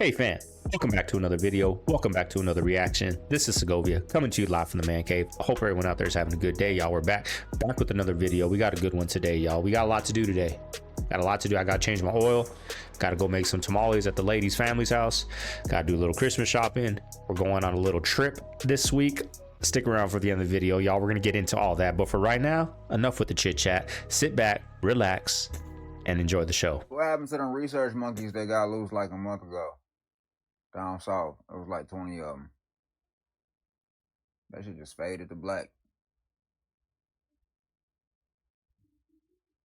Hey fam, welcome back to another video. Welcome back to another reaction. This is Segovia coming to you live from the man cave. I hope everyone out there is having a good day, y'all. We're back with another video. We got a good one today, y'all. We got a lot to do today. Got a lot to do. I gotta change my oil. Gotta go make some tamales at the lady's family's house. Gotta do a little Christmas shopping. We're going on a little trip this week. Stick around for the end of the video, y'all. We're gonna get into all that, but for right now, enough with the chit chat. Sit back, relax, and enjoy the show. What happened to them research monkeys that got loose like a month ago? Down south, it was like 20 of them. That shit just faded to black.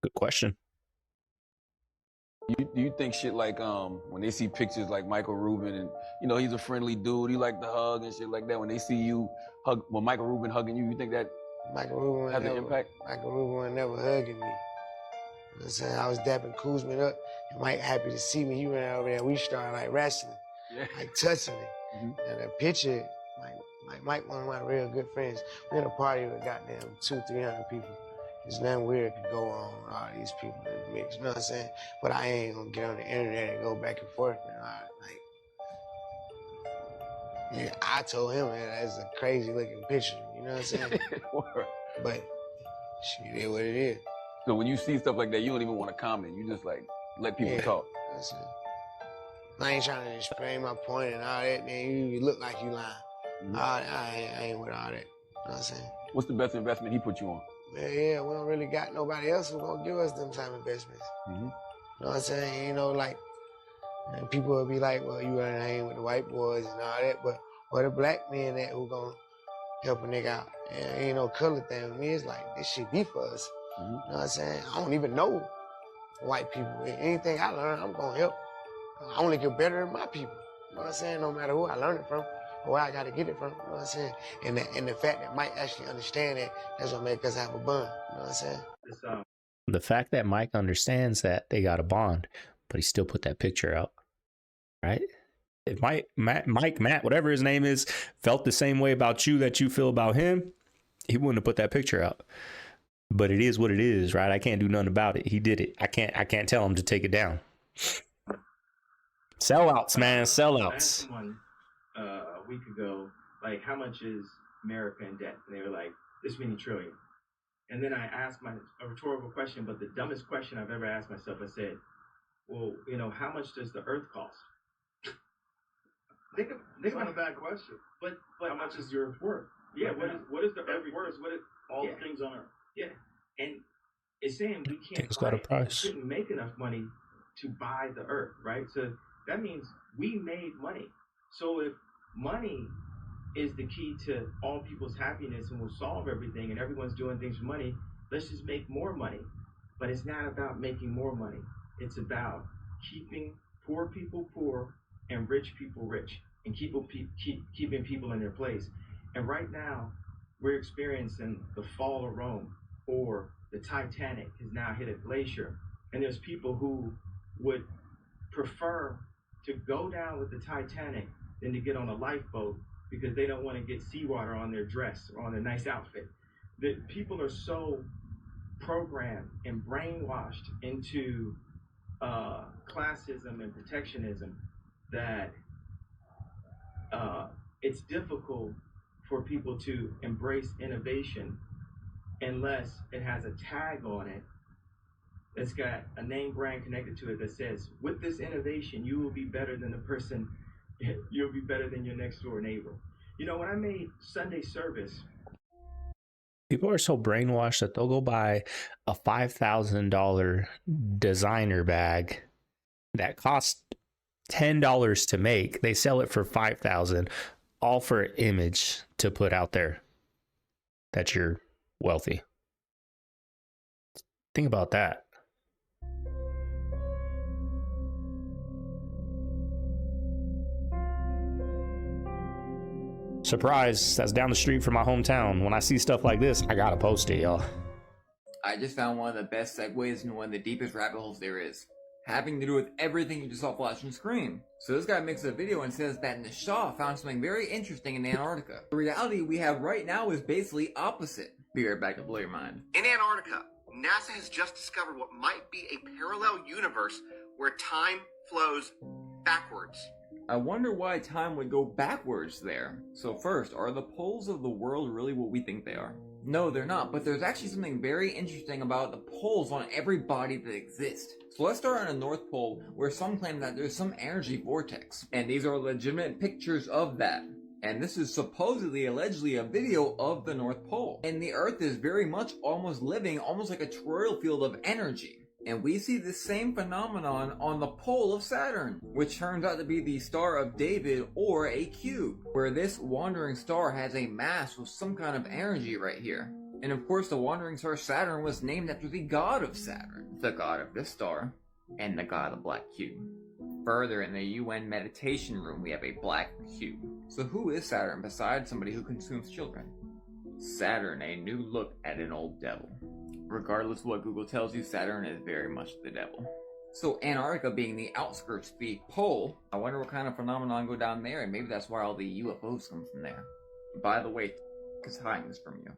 Good question. Do you think shit like when they see pictures like Michael Rubin and you know he's a friendly dude, he like to hug and shit like that, when they see you hug, when Michael Rubin hugging you think that Michael Rubin has an impact? Michael Rubin was never hugging me. You know what I'm saying? I was dapping Kuzman up and Mike happy to see me. He ran over there, we started like wrestling, like touching it. And the picture, Mike one of my real good friends. We had a party with goddamn 200-300 people. There's nothing weird could go on with all these people in the mix, you know what I'm saying? But I ain't gonna get on the internet and go back and forth, man. Yeah, I told him, man, that's a crazy looking picture, you know what I'm saying? But shit, it is what it is. So when you see stuff like that, you don't even want to comment. You just like let people talk. That's it. I ain't trying to explain my point and all that, then you look like you lying. I ain't with all that, you know what I'm saying? What's the best investment he put you on? Yeah, we don't really got nobody else who's gonna give us them type of investments. You know what I'm saying? You know, like, and people will be like, well, you running hang with the white boys and all that, but where the black men that who gonna help a nigga out? And ain't no color thing with me. It's like, this shit be for us. You know what I'm saying? I don't even know white people. Anything I learn, I'm gonna help. I only get better than my people. You know what I'm saying? No matter who I learn it from. Where I gotta get it from, you know what I'm saying? And the fact that Mike actually understand that, that's what make us have a bond, you know what I'm saying? The fact that Mike understands that they got a bond, but he still put that picture out, right? If Matt, whatever his name is, felt the same way about you that you feel about him, he wouldn't have put that picture out. But it is what it is, right? I can't do nothing about it. He did it. I can't tell him to take it down. Sellouts, man, sellouts. A week ago, like, how much is America in debt? And they were like, this many trillion. And then I asked a rhetorical question, but the dumbest question I've ever asked myself. I said, well, you know, how much does the earth cost? Think about a bad question. But how much is the earth worth? Yeah, what is the earth worth? What is all the things on earth? Yeah. And it's saying we can't It's got a price. We couldn't make enough money to buy the earth, right? So that means we made money. So if money is the key to all people's happiness and will solve everything and everyone's doing things for money, let's just make more money. But it's not about making more money. It's about keeping poor people poor and rich people rich and keeping people in their place. And right now, we're experiencing the fall of Rome, or the Titanic has now hit a glacier. And there's people who would prefer to go down with the Titanic than to get on a lifeboat because they don't want to get seawater on their dress or on their nice outfit. The people are so programmed and brainwashed into classism and protectionism that it's difficult for people to embrace innovation unless it has a tag on it that's got a name brand connected to it that says, with this innovation, you will be better than the person, you'll be better than your next door neighbor. You know, when I made Sunday service, people are so brainwashed that they'll go buy a $5,000 designer bag that costs $10 to make. They sell it for $5,000, all for an image to put out there that you're wealthy. Think about that. Surprise, that's down the street from my hometown. When I see stuff like this, I gotta post it, y'all. I just found one of the best segues into one of the deepest rabbit holes there is, having to do with everything you just saw flashing screen. So this guy makes a video and says that Nisha found something very interesting in Antarctica. The reality we have right now is basically opposite. Be right back to blow your mind. In Antarctica, NASA has just discovered what might be a parallel universe where time flows backwards. I wonder why time would go backwards there. So first, are the poles of the world really what we think they are? No, they're not, but there's actually something very interesting about the poles on every body that exists. So let's start on the North Pole, where some claim that there's some energy vortex. And these are legitimate pictures of that. And this is supposedly, allegedly, a video of the North Pole. And the Earth is very much almost living, almost like a toroidal field of energy. And we see the same phenomenon on the pole of Saturn, which turns out to be the Star of David, or a cube, where this wandering star has a mass with some kind of energy right here. And of course, the wandering star Saturn was named after the god of Saturn, the god of this star, and the god of Black Cube. Further, in the UN meditation room, we have a black cube. So who is Saturn besides somebody who consumes children? Saturn, a new look at an old devil. Regardless of what Google tells you, Saturn is very much the devil. So Antarctica being the outskirts, the pole, I wonder what kind of phenomenon go down there, and maybe that's why all the UFOs come from there. By the way, is hiding this from you.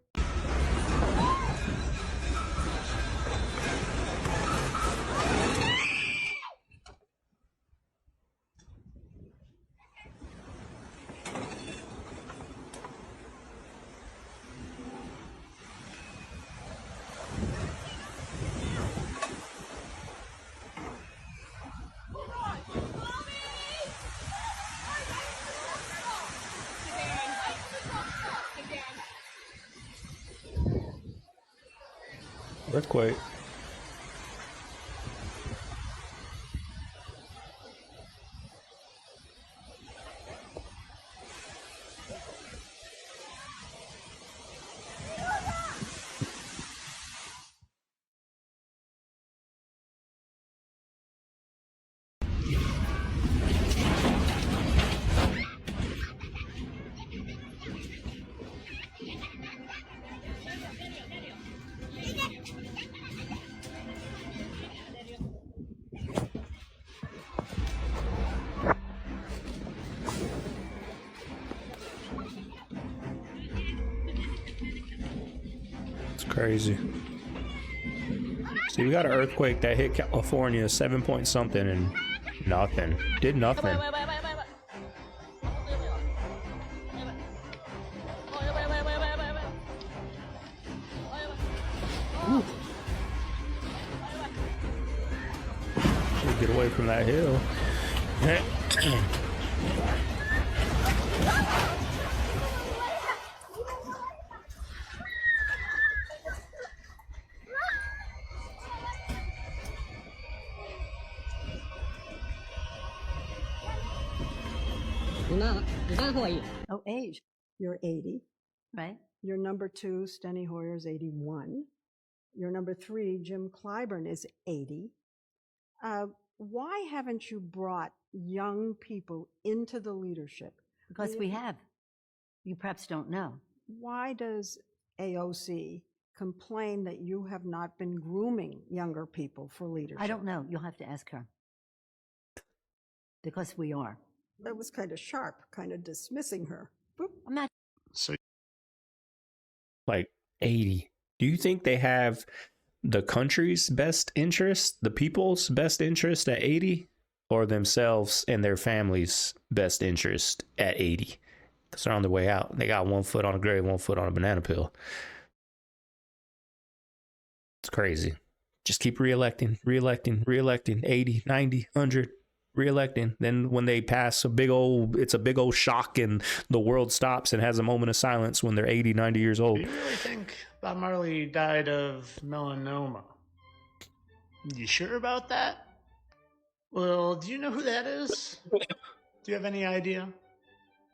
Earthquake. Crazy. See, we got an earthquake that hit California 7 point something and nothing. Did nothing. Ooh. Should get away from that hill. Oh, age. You're 80. Right. Your number 2, Steny Hoyer, is 81. Your number 3, Jim Clyburn, is 80. Why haven't you brought young people into the leadership? Because we have. You perhaps don't know. Why does AOC complain that you have not been grooming younger people for leadership? I don't know. You'll have to ask her. Because we are. That was kind of sharp, kind of dismissing her. Boop. I'm not. So, like 80. Do you think they have the country's best interest, the people's best interest at 80, or themselves and their families' best interest at 80? Because they're on their way out. They got 1 foot on a grave, 1 foot on a banana peel. It's crazy. Just keep reelecting, 80, 90, 100. Reelecting. Then when they pass it's a big old shock and the world stops and has a moment of silence when they're 80, 90 years old. Do you really think Bob Marley died of melanoma? You sure about that? Well, do you know who that is? Do you have any idea?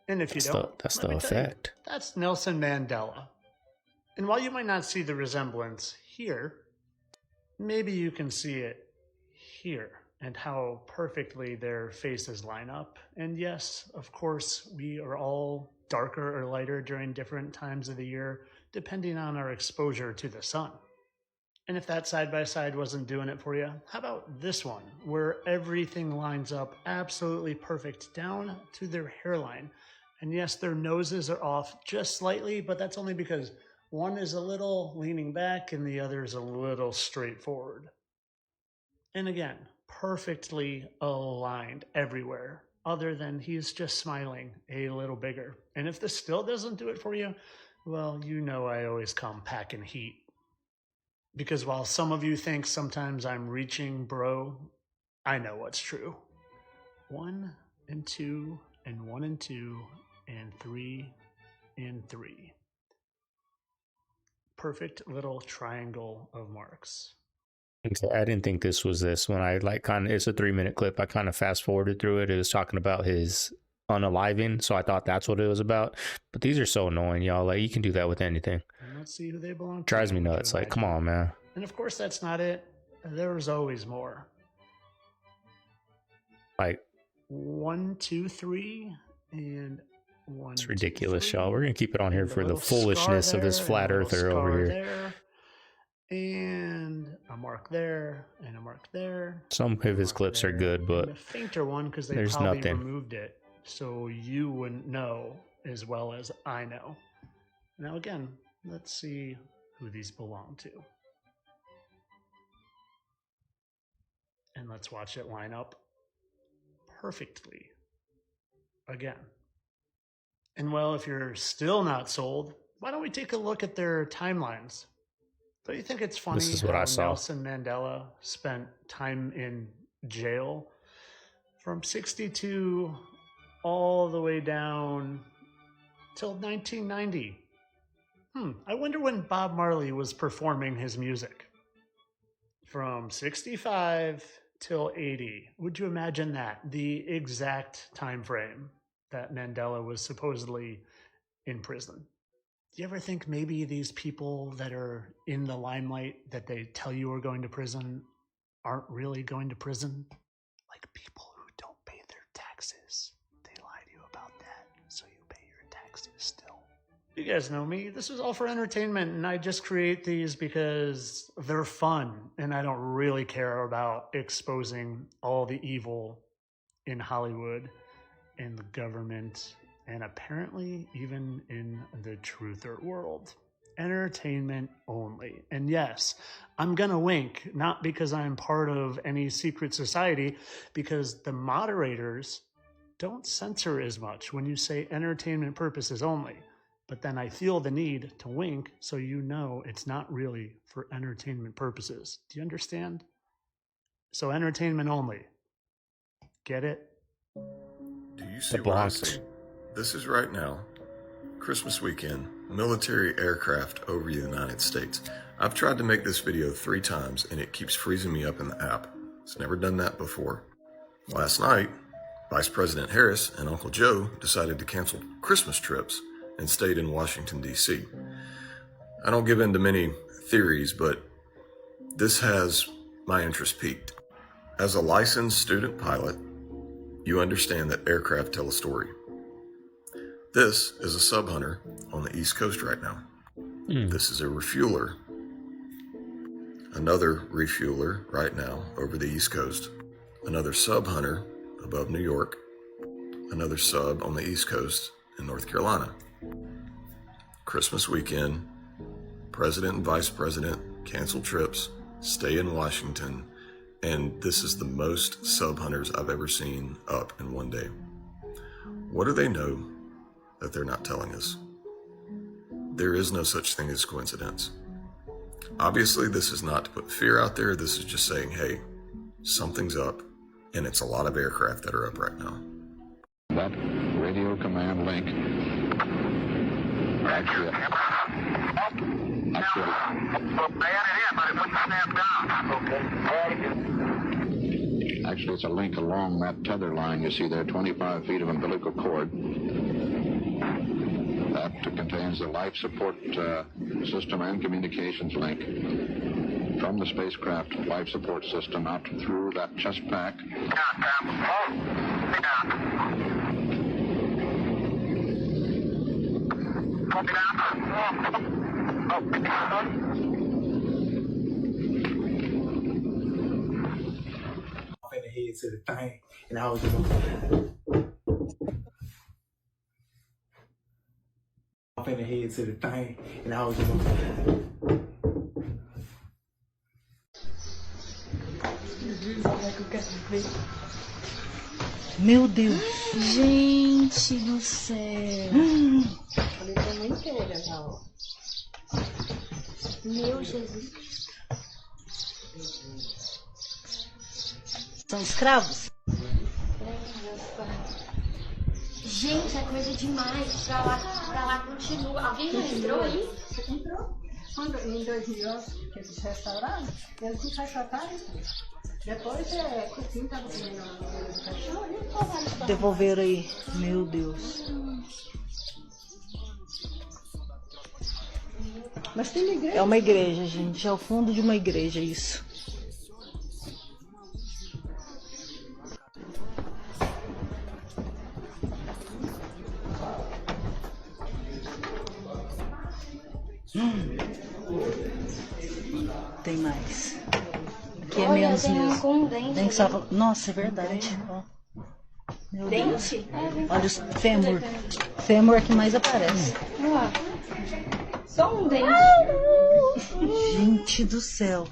And if you don't, that's the effect. That's Nelson Mandela. And while you might not see the resemblance here, maybe you can see it here. And how perfectly their faces line up. And yes, of course, we are all darker or lighter during different times of the year, depending on our exposure to the sun. And if that side by side wasn't doing it for you, how about this one, where everything lines up absolutely perfect down to their hairline. And yes, their noses are off just slightly, but that's only because one is a little leaning back and the other is a little straight forward. And again, perfectly aligned everywhere. other than he's just smiling a little bigger. And if this still doesn't do it for you, well, you know I always come packing heat. Because while some of you think sometimes I'm reaching, bro, I know what's true. 1 and 2 and 1 and 2 and 3 and 3. Perfect little triangle of marks. Okay, I didn't think this was this when I it's a 3-minute clip. I kind of fast forwarded through it. It was talking about his unaliving, so I thought that's what it was about. But these are so annoying, y'all. Like, you can do that with anything. And let's see who they belong to. Drives me nuts. Like, come on, man. And of course, that's not it. There's always more. Like, 1, 2, 3, and 1. It's ridiculous, y'all. We're gonna keep it on here for the foolishness of this flat earther over here. There, and a mark there, and a mark there. Some of his clips are good, but a fainter one because they there's probably nothing. removed it, so you wouldn't know as well as I know. Now again, let's see who these belong to. And let's watch it line up perfectly again. And well, if you're still not sold, why don't we take a look at their timelines? Don't you think it's funny This is what how I saw. Nelson Mandela spent time in jail from 62 all the way down till 1990? I wonder when Bob Marley was performing his music. From 65 till 80. Would you imagine that? The exact time frame that Mandela was supposedly in prison. Do you ever think maybe these people that are in the limelight that they tell you are going to prison aren't really going to prison? Like people who don't pay their taxes. They lie to you about that, so you pay your taxes still. You guys know me. This is all for entertainment, and I just create these because they're fun, and I don't really care about exposing all the evil in Hollywood and the government, and apparently even in the truther world. Entertainment only. And yes, I'm gonna wink, not because I'm part of any secret society, because the moderators don't censor as much when you say entertainment purposes only. But then I feel the need to wink so you know it's not really for entertainment purposes. Do you understand? So entertainment only. Get it? Do you see what I see? This is right now, Christmas weekend, military aircraft over the United States. I've tried to make this video 3 times and it keeps freezing me up in the app. It's never done that before. Last night, Vice President Harris and Uncle Joe decided to cancel Christmas trips and stayed in Washington, D.C. I don't give in to many theories, but this has my interest piqued. As a licensed student pilot, you understand that aircraft tell a story. This is a sub hunter on the East Coast right now. This is a refueler. Another refueler right now over the East Coast. Another sub hunter above New York. Another sub on the East Coast in North Carolina. Christmas weekend, President and Vice President cancel trips, stay in Washington, and this is the most sub hunters I've ever seen up in one day. What do they know that they're not telling us? There is no such thing as coincidence. Obviously, this is not to put fear out there. This is just saying, hey, something's up, and it's a lot of aircraft that are up right now. That radio command link. Actually, it's a link along that tether line you see there, 25 feet of umbilical cord. That contains the life support system and communications link from the spacecraft life support system out through that chest pack. Off in the head to the thing, and I was just off in the head to the thing, and I was just Meu Deus. Gente do céu. Ali tem uma inteira já, ó. Meu Jesus. São escravos? Gente, é coisa demais. Pra lá continua. Alguém já entrou aí? Você entrou? Quando, em 2011, que eles restauraram, eles não restauraram isso. Depois, o Cupim estava comendo a madeira do cachorro e eles Devolveram aí. Meu Deus. Mas tem uma igreja. É uma igreja, gente. É o fundo de uma igreja, isso. Tem mais. Aqui é Olha, menos tem um mesmo. com dente Tem só... ali. Nossa, é verdade. Ó. Meu Deus. Dente? Olha os fêmur. Fêmur é que mais aparece. Só um dente. Gente do céu.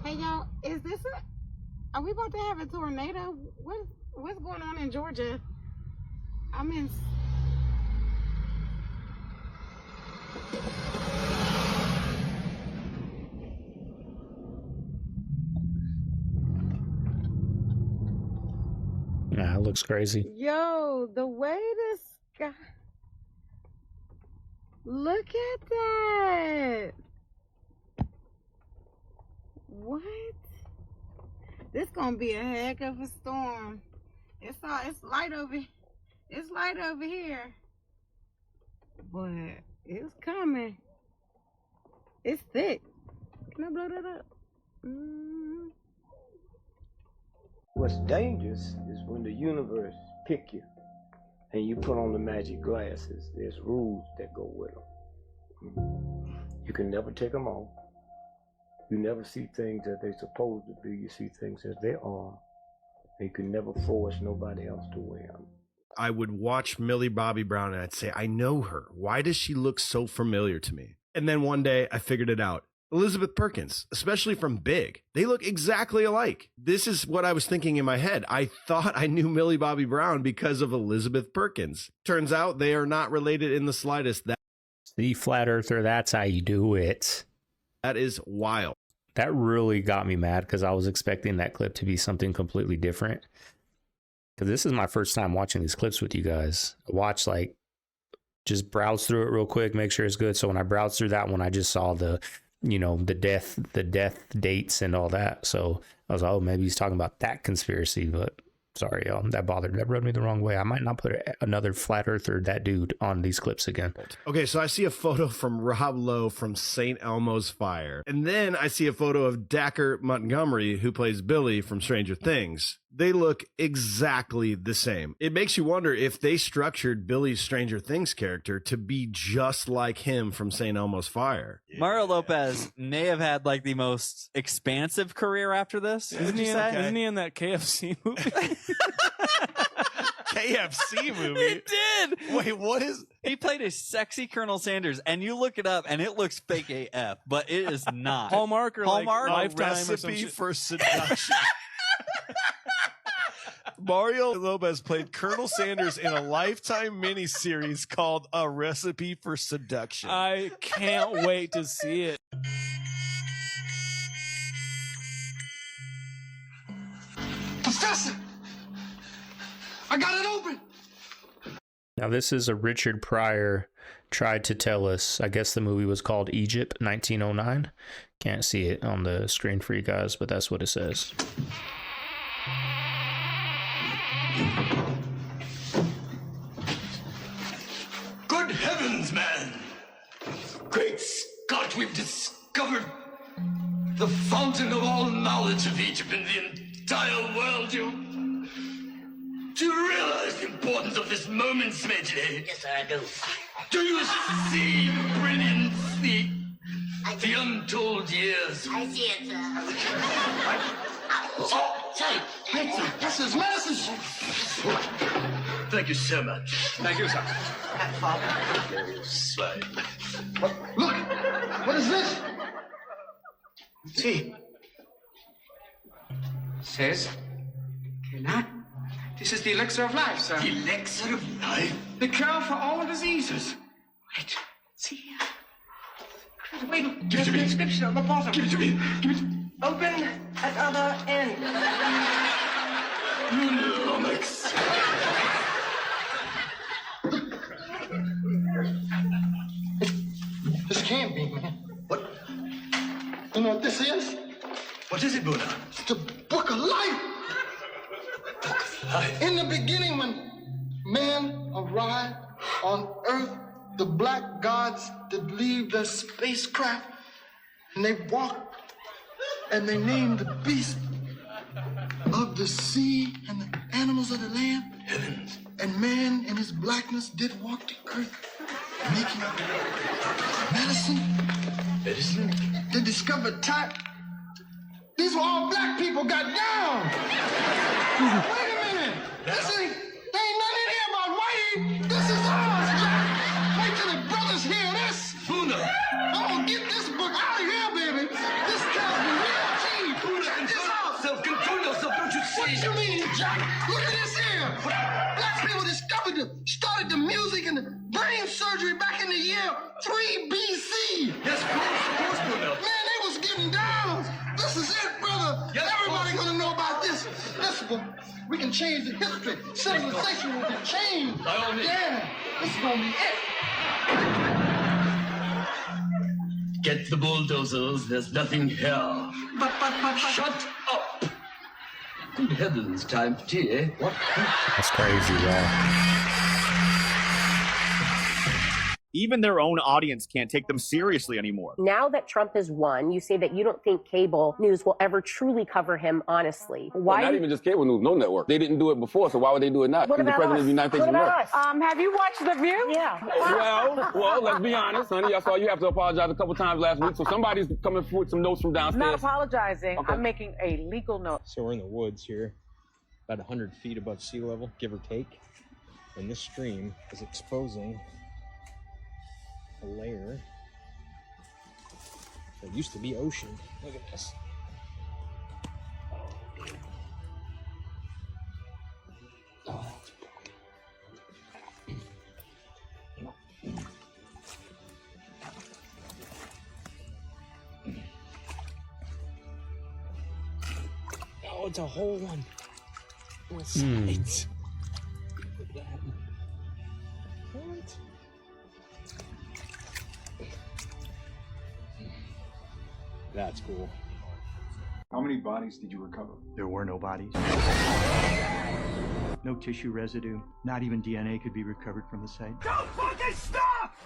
Hey y'all, is this are we about to have a tornado? What's going on in Georgia? I'm in. Nah, it looks crazy. Yo, the way the sky. Look at that. What? This gonna be a heck of a storm. It's light over. It's light over here, but it's coming. It's thick. Can I blow that up? What's dangerous is when the universe pick you and you put on the magic glasses. There's rules that go with them. You can never take them off. You never see things as they're supposed to be. You see things as they are. And you can never force nobody else to wear them. I would watch Millie Bobby Brown and I'd say, I know her. Why does she look so familiar to me? And then one day I figured it out. Elizabeth Perkins, especially from Big. They look exactly alike. This is what I was thinking in my head. I thought I knew Millie Bobby Brown because of Elizabeth Perkins. Turns out they are not related in the slightest. The flat earther, that's how you do it. That is wild. That really got me mad because I was expecting that clip to be something completely different. Because this is my first time watching these clips with you guys. Watch, like, just browse through it real quick, make sure it's good. So when I browsed through that one, I just saw the, you know, the death dates and all that. So I was like, oh, maybe he's talking about that conspiracy, but sorry, y'all, that rubbed me the wrong way. I might not put another flat earther, that dude, on these clips again. Okay, so I see a photo from Rob Lowe from St. Elmo's Fire. And then I see a photo of Dacker Montgomery, who plays Billy from Stranger Things. They look exactly the same. It makes you wonder if they structured Billy's Stranger Things character to be just like him from St. Elmo's Fire. Mario Lopez may have had like the most expansive career after this. Isn't he in that KFC movie? KFC movie? He did. Wait, what is? He played a sexy Colonel Sanders, and you look it up, and it looks fake AF, but it is not. Hallmark or Hallmark? like Lifetime Recipe or some shit. for Seduction. Mario Lopez played Colonel Sanders in a Lifetime miniseries called A Recipe for Seduction. I can't wait to see it. Professor! I got it open! Now, this is a Richard Pryor tried to tell us. I guess the movie was called Egypt, 1909. Can't see it on the screen for you guys, but that's what it says. Good heavens, man! Great Scott, we've discovered the fountain of all knowledge of Egypt in the entire world. Do you realize the importance of this moment, Smedley? Yes, sir, I do. Do you see the brilliance, the untold years? I see it, sir. Oh, say, that's his message. Thank you so much. Thank you, sir. Slide. Look, what is this? See. Says not? This is the elixir of life, sir. The elixir of life? The cure for all diseases. Wait. See here. Wait, give it to me. Inscription on the bottom. Give it to me. Give it to me. Open at other end. Lumix. This can't be, man. What? You know what this is? What is it, Buddha? It's the Book of Life. The Book of Life. In the beginning, when man arrived on Earth, the black gods did leave their spacecraft, and they walked, and they named the beasts of the sea and the animals of the land. Heavens. And man in his blackness did walk the earth, making medicine. Medicine? They discovered type. These were all black people got down. Wait a minute. There ain't nothing in here about whitey. This is ours, Jack. Wait till the brothers hear this. Buddha. I'm gonna get this book out of here, baby. This tells me real cheap. Buddha, control yourself, don't you see? What you mean, Jack? Look at this here. Black people started the music and the brain surgery back in the year 3 BC. Yes, of course, Buddha. Man, they was getting down. This is it, brother. Yes, everybody gonna know about this. We can change the history. Civilization will be changed. Yeah, this is gonna be it. Get the bulldozers. There's nothing here. Shut up. Good heavens, time for tea, eh? What? That's crazy, yeah. Even their own audience can't take them seriously anymore. Now that Trump has won, you say that you don't think cable news will ever truly cover him honestly. Why? Well, not even just cable news, no network. They didn't do it before, so why would they do it now? What He's the about president us? of the United States What of about America. us? Have you watched The View? Yeah. Well, let's be honest, honey. I saw you have to apologize a couple times last week, so somebody's coming with some notes from downstairs. I'm not apologizing. Okay. I'm making a legal note. So we're in the woods here, about 100 feet above sea level, give or take. And this stream is exposing a layer that used to be ocean. Look at this. Oh, it's a whole one with sides. Look at that. What? That's cool. How many bodies did you recover? There were no bodies. No tissue residue. Not even DNA could be recovered from the site. Don't fucking stop!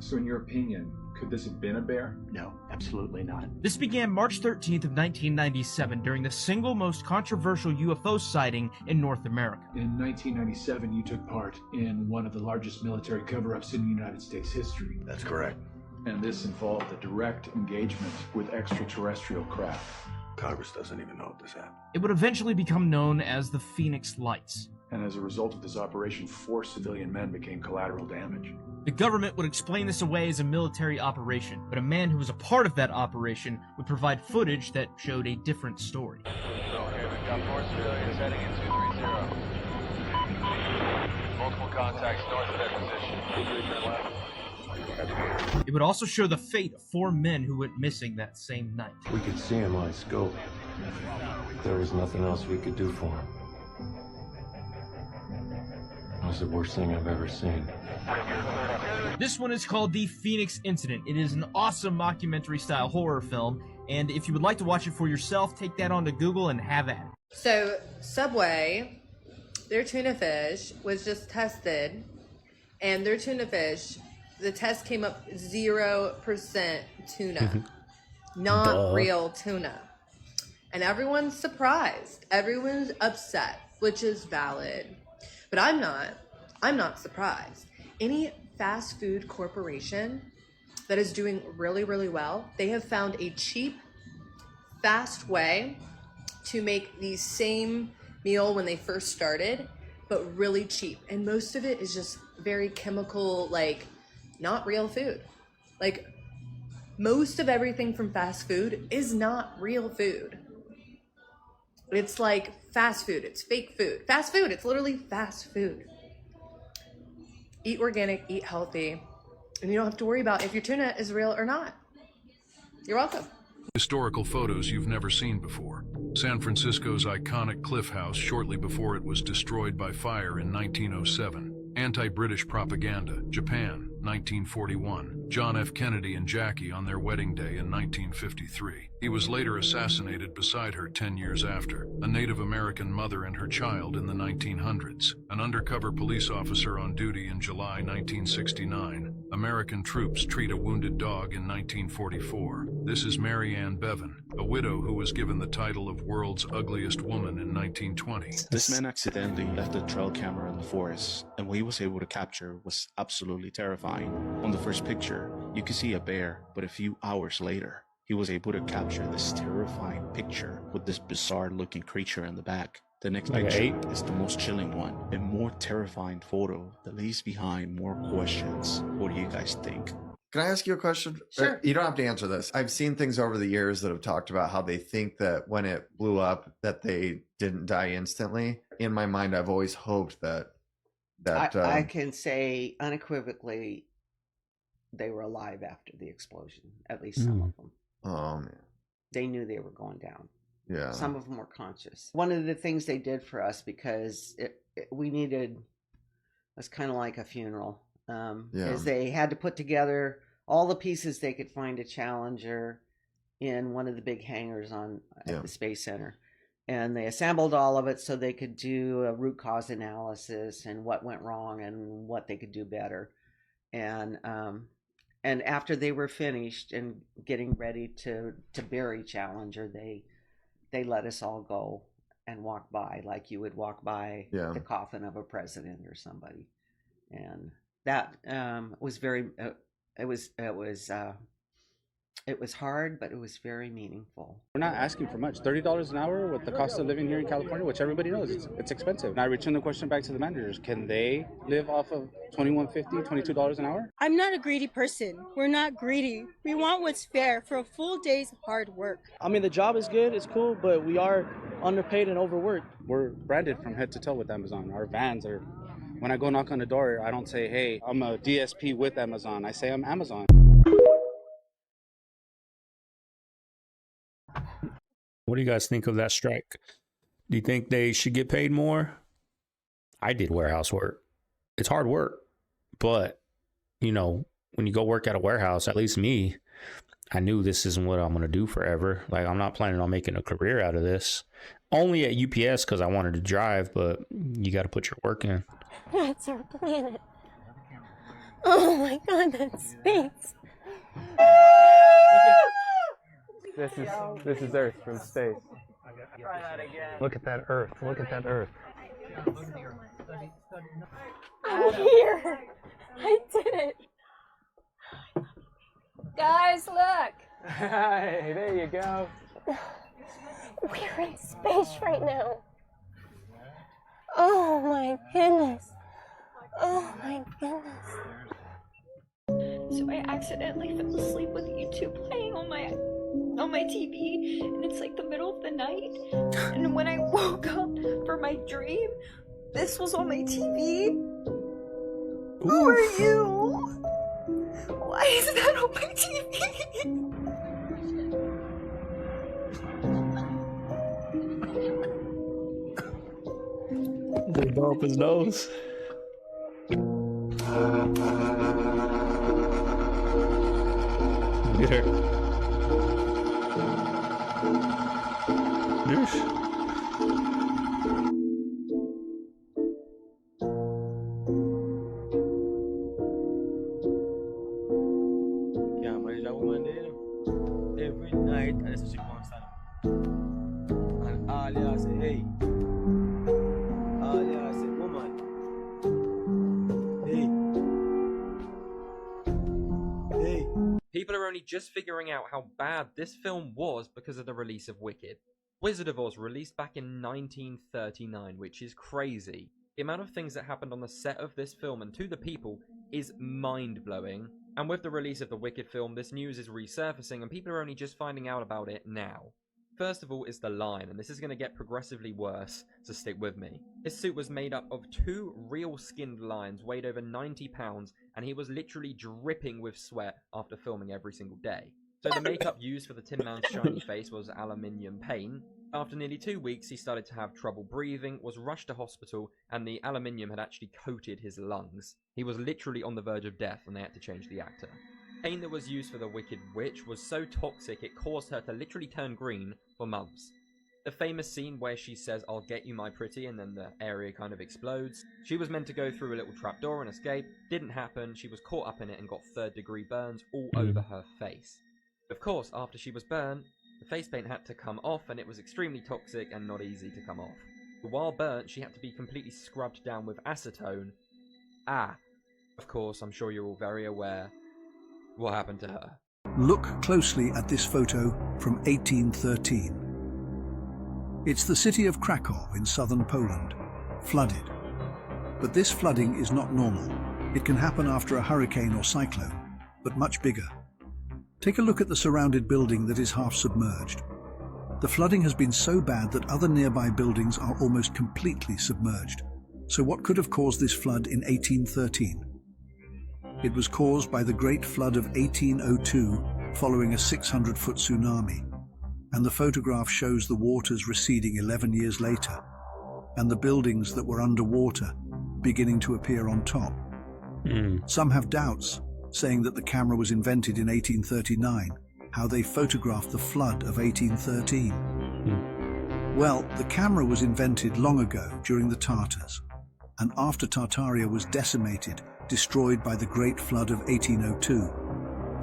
So in your opinion, could this have been a bear? No, absolutely not. This began March 13th of 1997 during the single most controversial UFO sighting in North America. In 1997, you took part in one of the largest military cover-ups in United States history. That's correct. And this involved a direct engagement with extraterrestrial craft. Congress doesn't even know if this happened. It would eventually become known as the Phoenix Lights. And as a result of this operation, 4 civilian men became collateral damage. The government would explain this away as a military operation, but a man who was a part of that operation would provide footage that showed a different story. So here we've got 4 civilians heading in 230. Multiple contacts north of that position. It would also show the fate of 4 men who went missing that same night. We could see him on scope. There was nothing else we could do for him. It was the worst thing I've ever seen. This one is called The Phoenix Incident. It is an awesome mockumentary-style horror film, and if you would like to watch it for yourself, take that onto Google and have at it. So, Subway, their tuna fish was just tested, and their tuna fish, the test came up 0% tuna. Not real tuna. And everyone's surprised. Everyone's upset, which is valid. But I'm not surprised. Any fast food corporation that is doing really, really well, they have found a cheap, fast way to make the same meal when they first started, but really cheap. And most of it is just very chemical, like, not real food. Like, most of everything from fast food is not real food. It's like fast food. It's fake food. Fast food. It's literally fast food. Eat organic, eat healthy, and you don't have to worry about if your tuna is real or not. You're welcome. Historical photos you've never seen before. San Francisco's iconic Cliff House shortly before it was destroyed by fire in 1907. Anti-British propaganda, Japan, 1941. John F. Kennedy and Jackie on their wedding day in 1953. He was later assassinated beside her 10 years after. A Native American mother and her child in the 1900s. An undercover police officer on duty in July 1969. American troops treat a wounded dog in 1944. This is Mary Ann Bevan, a widow who was given the title of World's Ugliest Woman in 1920. This man accidentally left a trail camera in the forest, and what he was able to capture was absolutely terrifying. On the first picture, you could see a bear, but a few hours later, he was able to capture this terrifying picture with this bizarre-looking creature in the back. The next picture is the most chilling one, a more terrifying photo that leaves behind more questions. What do you guys think? Can I ask you a question? Sure. You don't have to answer this. I've seen things over the years that have talked about how they think that when it blew up that they didn't die instantly. In my mind, I've always hoped that I can say unequivocally they were alive after the explosion, at least some of them. Oh man. They knew they were going down. Yeah. Some of them were conscious. One of the things they did for us, because we needed, it's kind of like a funeral, is they had to put together all the pieces they could find a Challenger in one of the big hangars at the Space Center. And they assembled all of it so they could do a root cause analysis and what went wrong and what they could do better. And after they were finished and getting ready to bury Challenger, they let us all go and walk by like you would walk by the coffin of a president or somebody. And that was very it was hard, but it was very meaningful. We're not asking for much. $30 an hour with the cost of living here in California, which everybody knows it's expensive. And I return the question back to the managers. Can they live off of $21.50, $22 an hour? I'm not a greedy person. We're not greedy. We want what's fair for a full day's hard work. I mean, the job is good, it's cool, but we are underpaid and overworked. We're branded from head to toe with Amazon. Our vans are, when I go knock on the door, I don't say, hey, I'm a DSP with Amazon. I say I'm Amazon. What do you guys think of that strike? Do you think they should get paid more? I did warehouse work. It's hard work, but you know, when you go work at a warehouse, at least me, I knew this isn't what I'm going to do forever. Like, I'm not planning on making a career out of this. Only at UPS because I wanted to drive, but you got to put your work in. That's our planet. Oh my God, that's space. This is Earth from space. Try that again. Look at that Earth. Look at that Earth. I'm here. I did it. Guys, look. Hey, there you go. We're in space right now. Oh my goodness. Oh my goodness. So I accidentally fell asleep with YouTube playing on my TV, and it's like the middle of the night, and when I woke up for my dream, this was on my TV. Who are you? Why is that on my TV? Did he blow up his nose? Get her. Yeah, mas já vou maneiro. Every night, essa chico aliás, hey. Aliás, woman. Hey. Hey. People are only just figuring out how bad this film was because of the release of Wicked. Wizard of Oz released back in 1939, which is crazy. The amount of things that happened on the set of this film and to the people is mind-blowing. And with the release of the Wicked film, this news is resurfacing and people are only just finding out about it now. First of all is the line, and this is going to get progressively worse, so stick with me. His suit was made up of 2 real skinned lions, weighed over 90 pounds, and he was literally dripping with sweat after filming every single day. So the makeup used for the Tin Man's shiny face was aluminium paint. After nearly 2 weeks, he started to have trouble breathing, was rushed to hospital, and the aluminium had actually coated his lungs. He was literally on the verge of death, and they had to change the actor. Paint that was used for the Wicked Witch was so toxic it caused her to literally turn green for months. The famous scene where she says, "I'll get you, my pretty," and then the area kind of explodes. She was meant to go through a little trapdoor and escape. Didn't happen. She was caught up in it and got 3rd-degree burns all over her face. Of course, after she was burned, the face paint had to come off, and it was extremely toxic and not easy to come off. But while burnt, she had to be completely scrubbed down with acetone. Of course, I'm sure you're all very aware what happened to her. Look closely at this photo from 1813. It's the city of Krakow in southern Poland, flooded. But this flooding is not normal. It can happen after a hurricane or cyclone, but much bigger. Take a look at the surrounded building that is half submerged. The flooding has been so bad that other nearby buildings are almost completely submerged. So what could have caused this flood in 1813? It was caused by the Great Flood of 1802 following a 600-foot tsunami, and the photograph shows the waters receding 11 years later, and the buildings that were underwater beginning to appear on top. Some have doubts, saying that the camera was invented in 1839, how they photographed the flood of 1813. Well, the camera was invented long ago during the Tartars, and after Tartaria was decimated, destroyed by the Great Flood of 1802,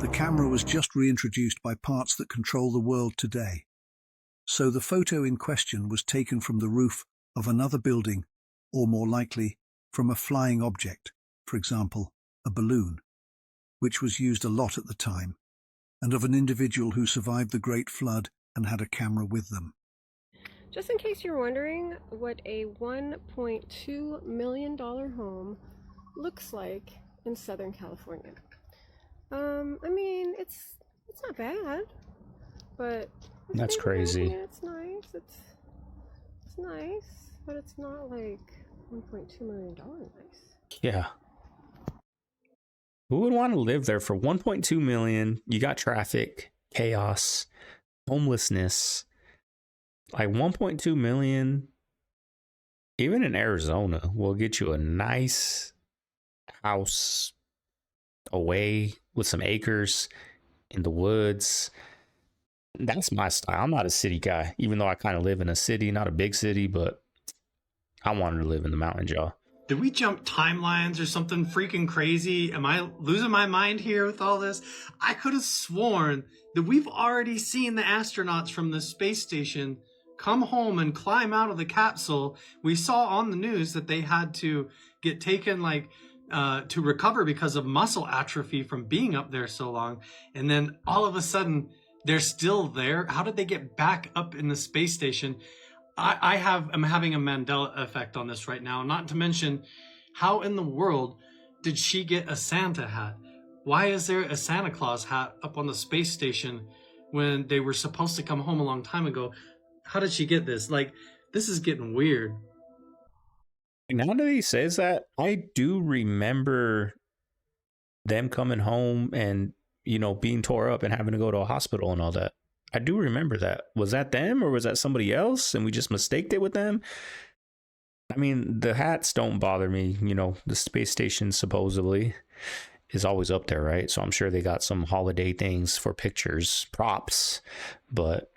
the camera was just reintroduced by parts that control the world today. So the photo in question was taken from the roof of another building, or more likely, from a flying object, for example, a balloon, which was used a lot at the time, and of an individual who survived the Great Flood and had a camera with them. Just in case you're wondering what a $1.2 million home looks like in Southern California. I mean, it's not bad, but that's crazy. It's nice. It's nice, but it's not like $1.2 million nice. Yeah. Who would want to live there for 1.2 million? You got traffic, chaos, homelessness. Like 1.2 million, even in Arizona, will get you a nice house away with some acres in the woods. That's my style. I'm not a city guy, even though I kind of live in a city, not a big city, but I wanted to live in the mountains, y'all. Did we jump timelines or something freaking crazy? Am I losing my mind here with all this? I could have sworn that we've already seen the astronauts from the space station come home and climb out of the capsule. We saw on the news that they had to get taken to recover because of muscle atrophy from being up there so long. And then all of a sudden they're still there. How did they get back up in the space station? I'm having a Mandela effect on this right now. Not to mention, how in the world did she get a Santa hat? Why is there a Santa Claus hat up on the space station when they were supposed to come home a long time ago? How did she get this? Like, this is getting weird. Now that he says that, I do remember them coming home and, you know, being tore up and having to go to a hospital and all that. I do remember that. Was that them or was that somebody else and we just mistaked it with them? I mean, the hats don't bother me. You know, the space station supposedly is always up there, right? So I'm sure they got some holiday things for pictures, props, but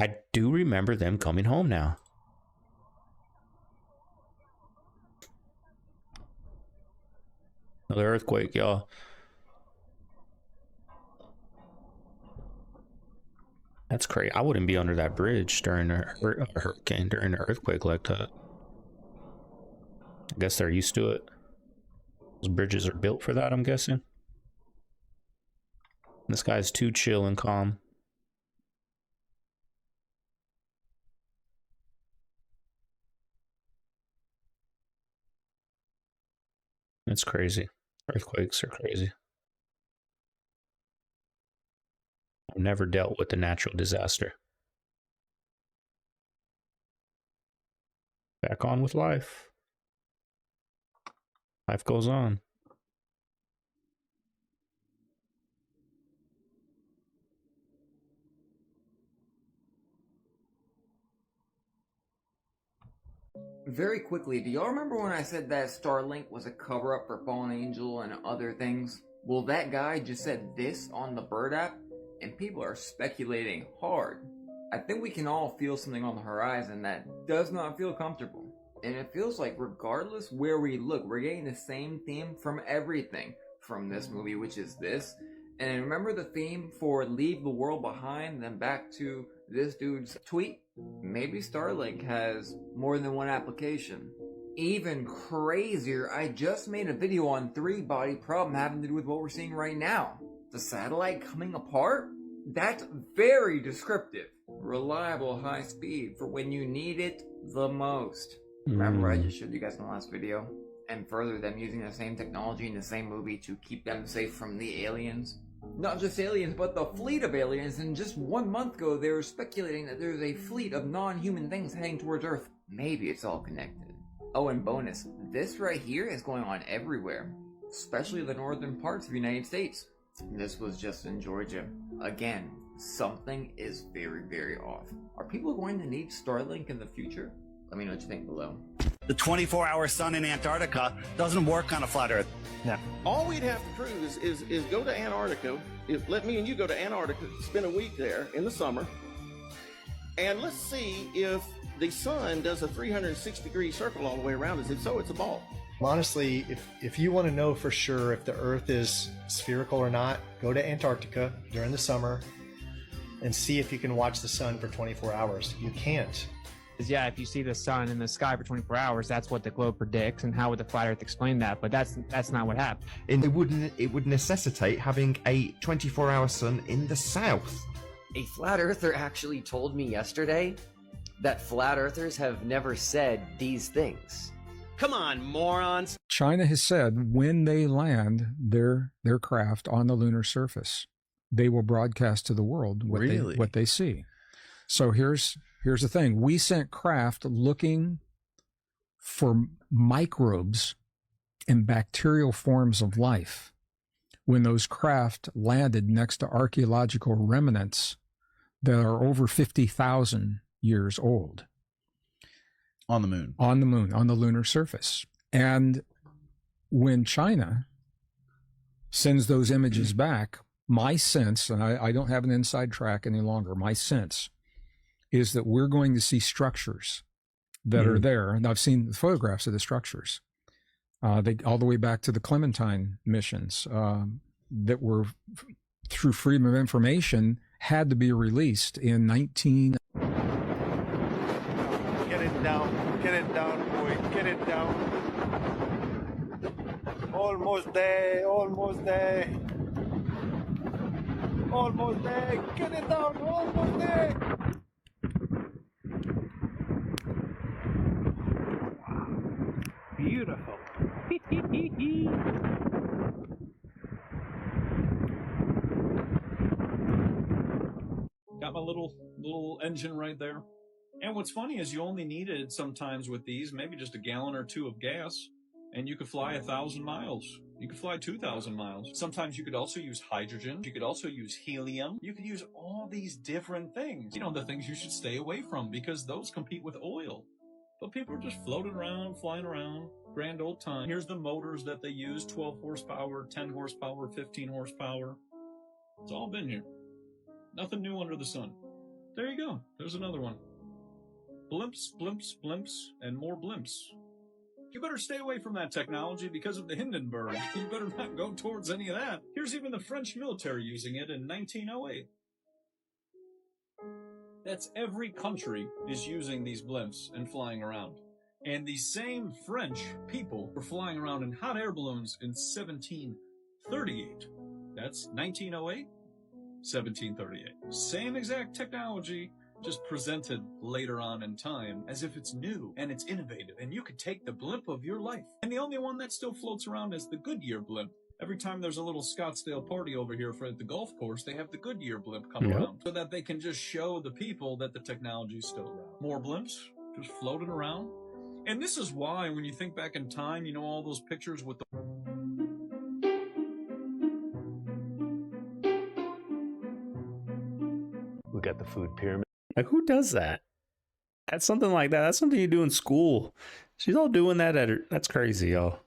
I do remember them coming home now. Another earthquake, y'all. That's crazy. I wouldn't be under that bridge during a hurricane, during an earthquake like that. I guess they're used to it. Those bridges are built for that, I'm guessing. This guy's too chill and calm. It's crazy. Earthquakes are crazy. I've never dealt with a natural disaster. back on with life. Life goes on. Very quickly, do y'all remember when I said that Starlink was a cover-up for Fallen Angel and other things? Well, that guy just said this on the Bird app, and people are speculating hard. I think we can all feel something on the horizon that does not feel comfortable. And it feels like regardless where we look, we're getting the same theme from everything. From this movie, which is this. And remember the theme for Leave the World Behind, then back to this dude's tweet? Maybe Starlink has more than one application. Even crazier, I just made a video on 3-body problem having to do with what we're seeing right now. The satellite coming apart? That's very descriptive. Reliable high speed for when you need it the most. Remember I just showed you guys in the last video? And further, them using the same technology in the same movie to keep them safe from the aliens. Not just aliens, but the fleet of aliens. And just 1 month ago, they were speculating that there's a fleet of non-human things heading towards Earth. Maybe it's all connected. Oh, and bonus, this right here is going on everywhere. Especially the northern parts of the United States. This was just in Georgia. Again, something is very, very off. Are people going to need Starlink in the future? Let me know what you think below. The 24-hour sun in Antarctica doesn't work on a flat Earth. No. All we'd have to prove is go to Antarctica. Let me and you go to Antarctica, spend a week there in the summer, and let's see if the sun does a 360-degree circle all the way around us. If so, it's a ball. Honestly, if you want to know for sure if the Earth is spherical or not, go to Antarctica during the summer and see if you can watch the sun for 24 hours. You can't. Yeah, if you see the sun in the sky for 24 hours, that's what the globe predicts, and how would the flat Earth explain that? But that's not what happened. And it would necessitate having a 24-hour sun in the south. A flat earther actually told me yesterday that flat earthers have never said these things. Come on, morons. China has said when they land their craft on the lunar surface, they will broadcast to the world what they see. So here's the thing. We sent craft looking for microbes and bacterial forms of life. When those craft landed next to archaeological remnants that are over 50,000 years old. On the moon. On the moon, on the lunar surface. And when China sends those images back, my sense, and I don't have an inside track any longer, my sense is that we're going to see structures that are there. And I've seen photographs of the structures. They all the way back to the Clementine missions that were, through freedom of information, had to be released in 19... Get it down, boy, get it down. Almost there, almost there. Almost there, get it down, almost there. Beautiful. Got my little engine right there. And what's funny is you only needed sometimes with these, maybe just a gallon or two of gas, and you could fly 1,000 miles. You could fly 2,000 miles. Sometimes you could also use hydrogen. You could also use helium. You could use all these different things. You know, the things you should stay away from because those compete with oil. But people are just floating around, flying around, grand old time. Here's the motors that they use, 12 horsepower, 10 horsepower, 15 horsepower. It's all been here. Nothing new under the sun. There you go. There's another one. Blimps, blimps, blimps, and more blimps. You better stay away from that technology because of the Hindenburg. You better not go towards any of that. Here's even the French military using it in 1908. That's every country is using these blimps and flying around. And these same French people were flying around in hot air balloons in 1738. That's 1908, 1738. Same exact technology, just presented later on in time as if it's new and it's innovative and you could take the blimp of your life. And the only one that still floats around is the Goodyear blimp. Every time there's a little Scottsdale party over here at the golf course, they have the Goodyear blimp come around so that they can just show the people that the technology is still around. More blimps just floating around. And this is why, when you think back in time, you know, all those pictures with the... We got the food pyramid. Like, who does that? That's something like that. That's something you do in school. She's all doing that at her. That's crazy, yo.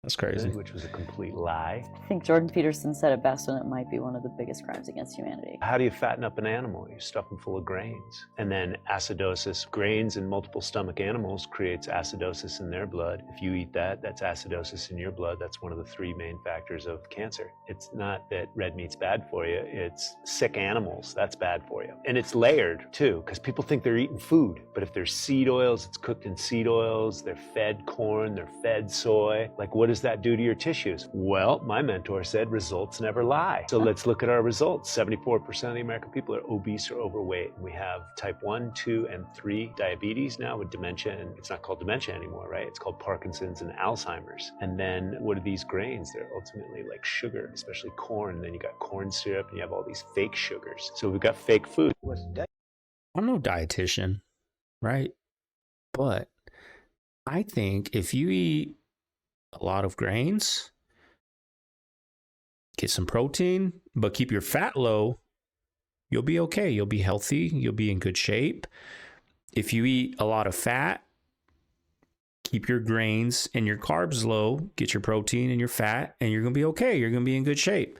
That's crazy. Which was a complete lie. I think Jordan Peterson said it best, and it might be one of the biggest crimes against humanity. How do you fatten up an animal? You stuff them full of grains. And then acidosis. Grains in multiple stomach animals creates acidosis in their blood. If you eat that, that's acidosis in your blood. That's one of the 3 main factors of cancer. It's not that red meat's bad for you. It's sick animals. That's bad for you. And it's layered, too, because people think they're eating food. But if there's seed oils, it's cooked in seed oils. They're fed corn. They're fed soy. Like, what does that do to your tissues? Well, my mentor said results never lie. So let's look at our results. 74% of the American people are obese or overweight. We have type 1, 2, and 3 diabetes now with dementia, and it's not called dementia anymore, right? It's called Parkinson's and Alzheimer's. And then what are these grains? They're ultimately like sugar, especially corn. And then you got corn syrup and you have all these fake sugars. So we've got fake food. I'm no dietitian, right? But I think if you eat a lot of grains, get some protein, but keep your fat low, you'll be okay. You'll be healthy. You'll be in good shape. If you eat a lot of fat, keep your grains and your carbs low, get your protein and your fat, and you're going to be okay. You're going to be in good shape.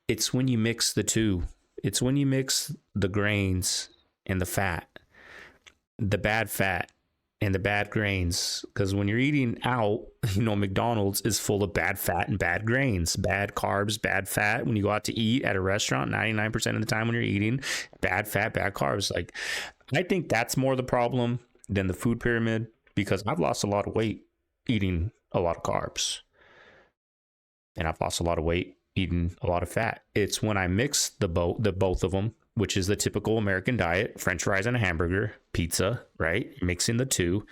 It's when you mix the two. It's when you mix the grains and the fat, the bad fat, and the bad grains, because when you're eating out, you know, McDonald's is full of bad fat and bad grains, bad carbs, bad fat. When you go out to eat at a restaurant, 99% of the time when you're eating, bad fat, bad carbs. Like, I think that's more the problem than the food pyramid, because I've lost a lot of weight eating a lot of carbs, and I've lost a lot of weight eating a lot of fat. It's when I mix the both of them, which is the typical American diet, French fries and a hamburger, pizza, right? Mixing the two.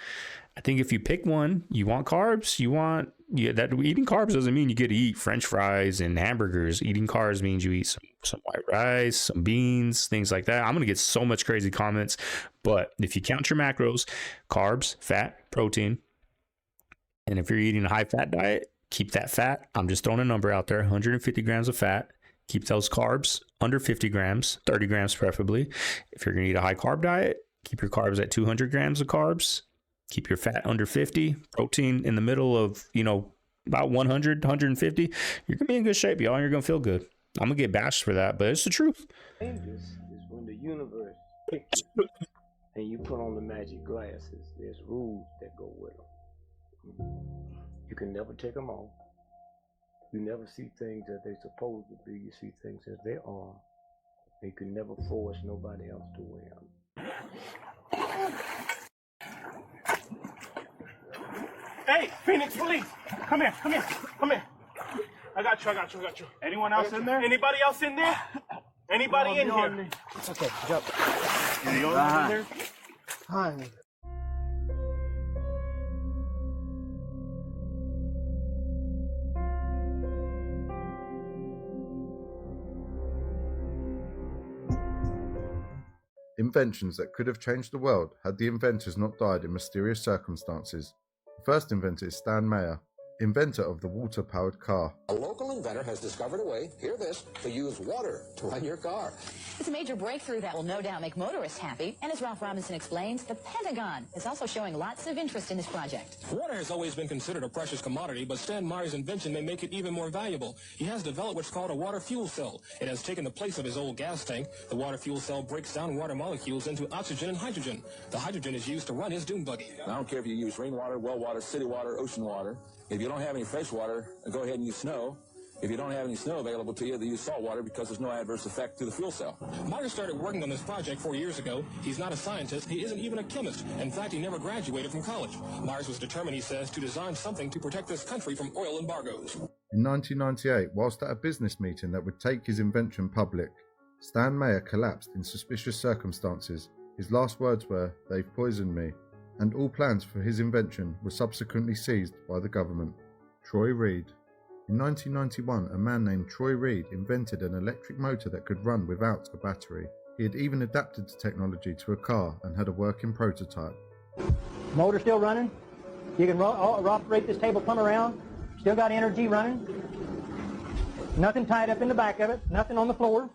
I think if you pick one, you want carbs, that eating carbs doesn't mean you get to eat French fries and hamburgers. Eating carbs means you eat some white rice, some beans, things like that. I'm going to get so much crazy comments, but if you count your macros, carbs, fat, protein, and if you're eating a high fat diet, keep that fat. I'm just throwing a number out there, 150 grams of fat. Keep those carbs under 50 grams, 30 grams preferably. If you're going to eat a high carb diet, keep your carbs at 200 grams of carbs. Keep your fat under 50, protein in the middle of, you know, about 100, 150. You're going to be in good shape, y'all. You're going to feel good. I'm going to get bashed for that, but it's the truth. Dangerous is when the universe picks you and you put on the magic glasses. There's rules that go with them. You can never take them off. You never see things as they're supposed to be. You see things as they are. You can never force nobody else to wear them. Hey, Phoenix Police! Come here. I got you. Anyone else in there? Anybody else in there? Anybody in here? Okay, jump. You the only one in there? Hi. Inventions that could have changed the world had the inventors not died in mysterious circumstances. The first inventor is Stan Meyer, inventor of the water-powered car. A local inventor has discovered a way, hear this, to use water to run your car. It's a major breakthrough that will no doubt make motorists happy. And as Ralph Robinson explains, the Pentagon is also showing lots of interest in this project. Water has always been considered a precious commodity, but Stan Meyer's invention may make it even more valuable. He has developed what's called a water fuel cell. It has taken the place of his old gas tank. The water fuel cell breaks down water molecules into oxygen and hydrogen. The hydrogen is used to run his dune buggy. I don't care if you use rainwater, well water, city water, ocean water. If you don't have any fresh water, go ahead and use snow. If you don't have any snow available to you, they use salt water because there's no adverse effect to the fuel cell. Meyer started working on this project 4 years ago. He's not a scientist. He isn't even a chemist. In fact, he never graduated from college. Myers was determined, he says, to design something to protect this country from oil embargoes. In 1998, whilst at a business meeting that would take his invention public, Stan Meyer collapsed in suspicious circumstances. His last words were, "They've poisoned me," and all plans for his invention were subsequently seized by the government. Troy Reed. In 1991, a man named Troy Reed invented an electric motor that could run without a battery. He had even adapted the technology to a car and had a working prototype. Motor still running? You can operate this table plumb around. Still got energy running. Nothing tied up in the back of it. Nothing on the floor.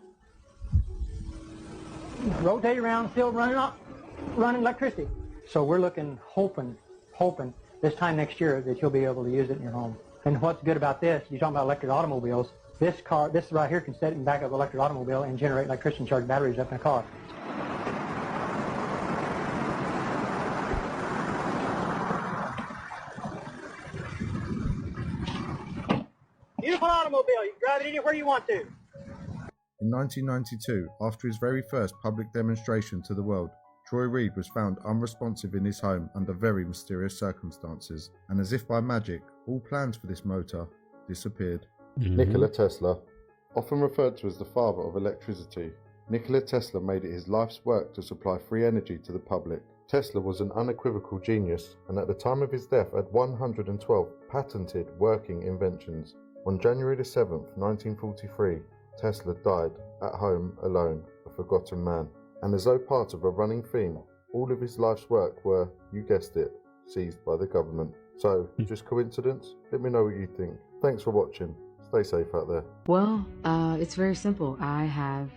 Rotate around, still running electricity. So we're looking, hoping this time next year that you'll be able to use it in your home. And what's good about this, you're talking about electric automobiles, this right here can sit in the back of an electric automobile and generate electricity and charge batteries up in a car. Beautiful automobile, you can drive it anywhere you want to. In 1992, after his very first public demonstration to the world, Troy Reed was found unresponsive in his home under very mysterious circumstances, and as if by magic, all plans for this motor disappeared. Nikola Tesla, often referred to as the father of electricity, Nikola Tesla made it his life's work to supply free energy to the public. Tesla was an unequivocal genius, and at the time of his death had 112 patented working inventions. On January 7th, 1943, Tesla died at home alone, a forgotten man. And as though part of a running theme, all of his life's work were, you guessed it, seized by the government. So, just coincidence? Let me know what you think. Thanks for watching. Stay safe out there. Well, it's very simple. I have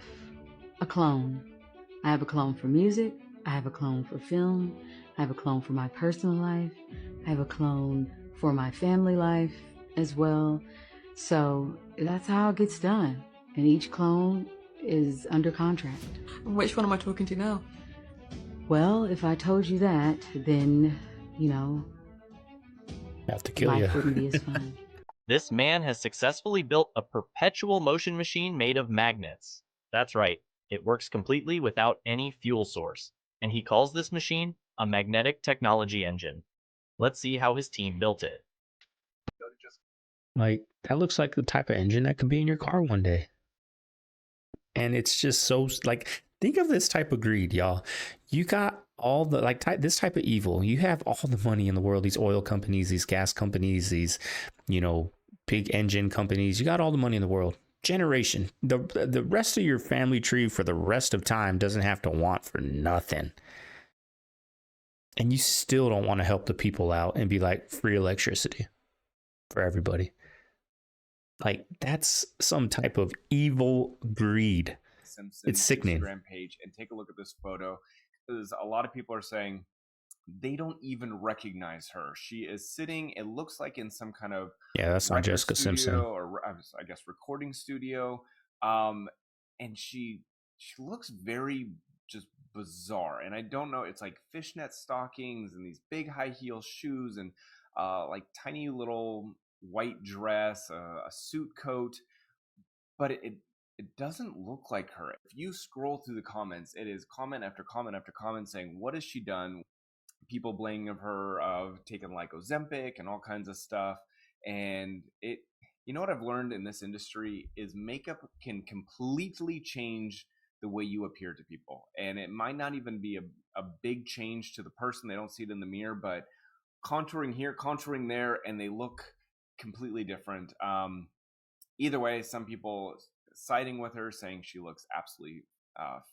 a clone. I have a clone for music. I have a clone for film. I have a clone for my personal life. I have a clone for my family life as well. So that's how it gets done. And each clone is under contract. Which one am I talking to now? Well, if I told you that, then, you know, have to kill life you. wouldn't be as fun. This man has successfully built a perpetual motion machine made of magnets. That's right, it works completely without any fuel source, and he calls this machine a magnetic technology engine. Let's see how his team built it. Like, that looks like the type of engine that could be in your car one day. And it's just so, like, think of this type of greed, y'all. You got all the, like, this type of evil. You have all the money in the world, these oil companies, these gas companies, these, you know, big engine companies. You got all the money in the world. Generation. The rest of your family tree for the rest of time doesn't have to want for nothing. And you still don't want to help the people out and be like, free electricity for everybody. Like, that's some type of evil greed. It's sickening. Instagram page and take a look at this photo, because a lot of people are saying they don't even recognize her. She is sitting, it looks like in some kind of that's not Jessica Simpson, or I guess recording studio, and she looks very just bizarre. And I don't know, it's like fishnet stockings and these big high heel shoes and like tiny little white dress, a suit coat, but it doesn't look like her. If you scroll through the comments, it is comment after comment after comment saying, what has she done? People blaming of her of taking like Ozempic and all kinds of stuff. And you know what I've learned in this industry is makeup can completely change the way you appear to people. And it might not even be a big change to the person. They don't see it in the mirror, but contouring here, contouring there, and they look completely different. Either way, some people siding with her, saying she looks absolutely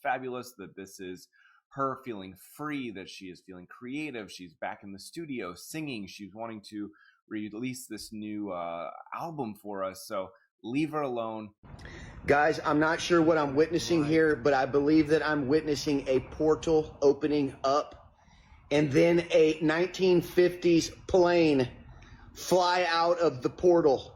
fabulous, that this is her feeling free, that she is feeling creative, she's back in the studio singing, she's wanting to release this new album for us, so leave her alone. Guys, I'm not sure what I'm witnessing here, but I believe that I'm witnessing a portal opening up and then a 1950s plane fly out of the portal,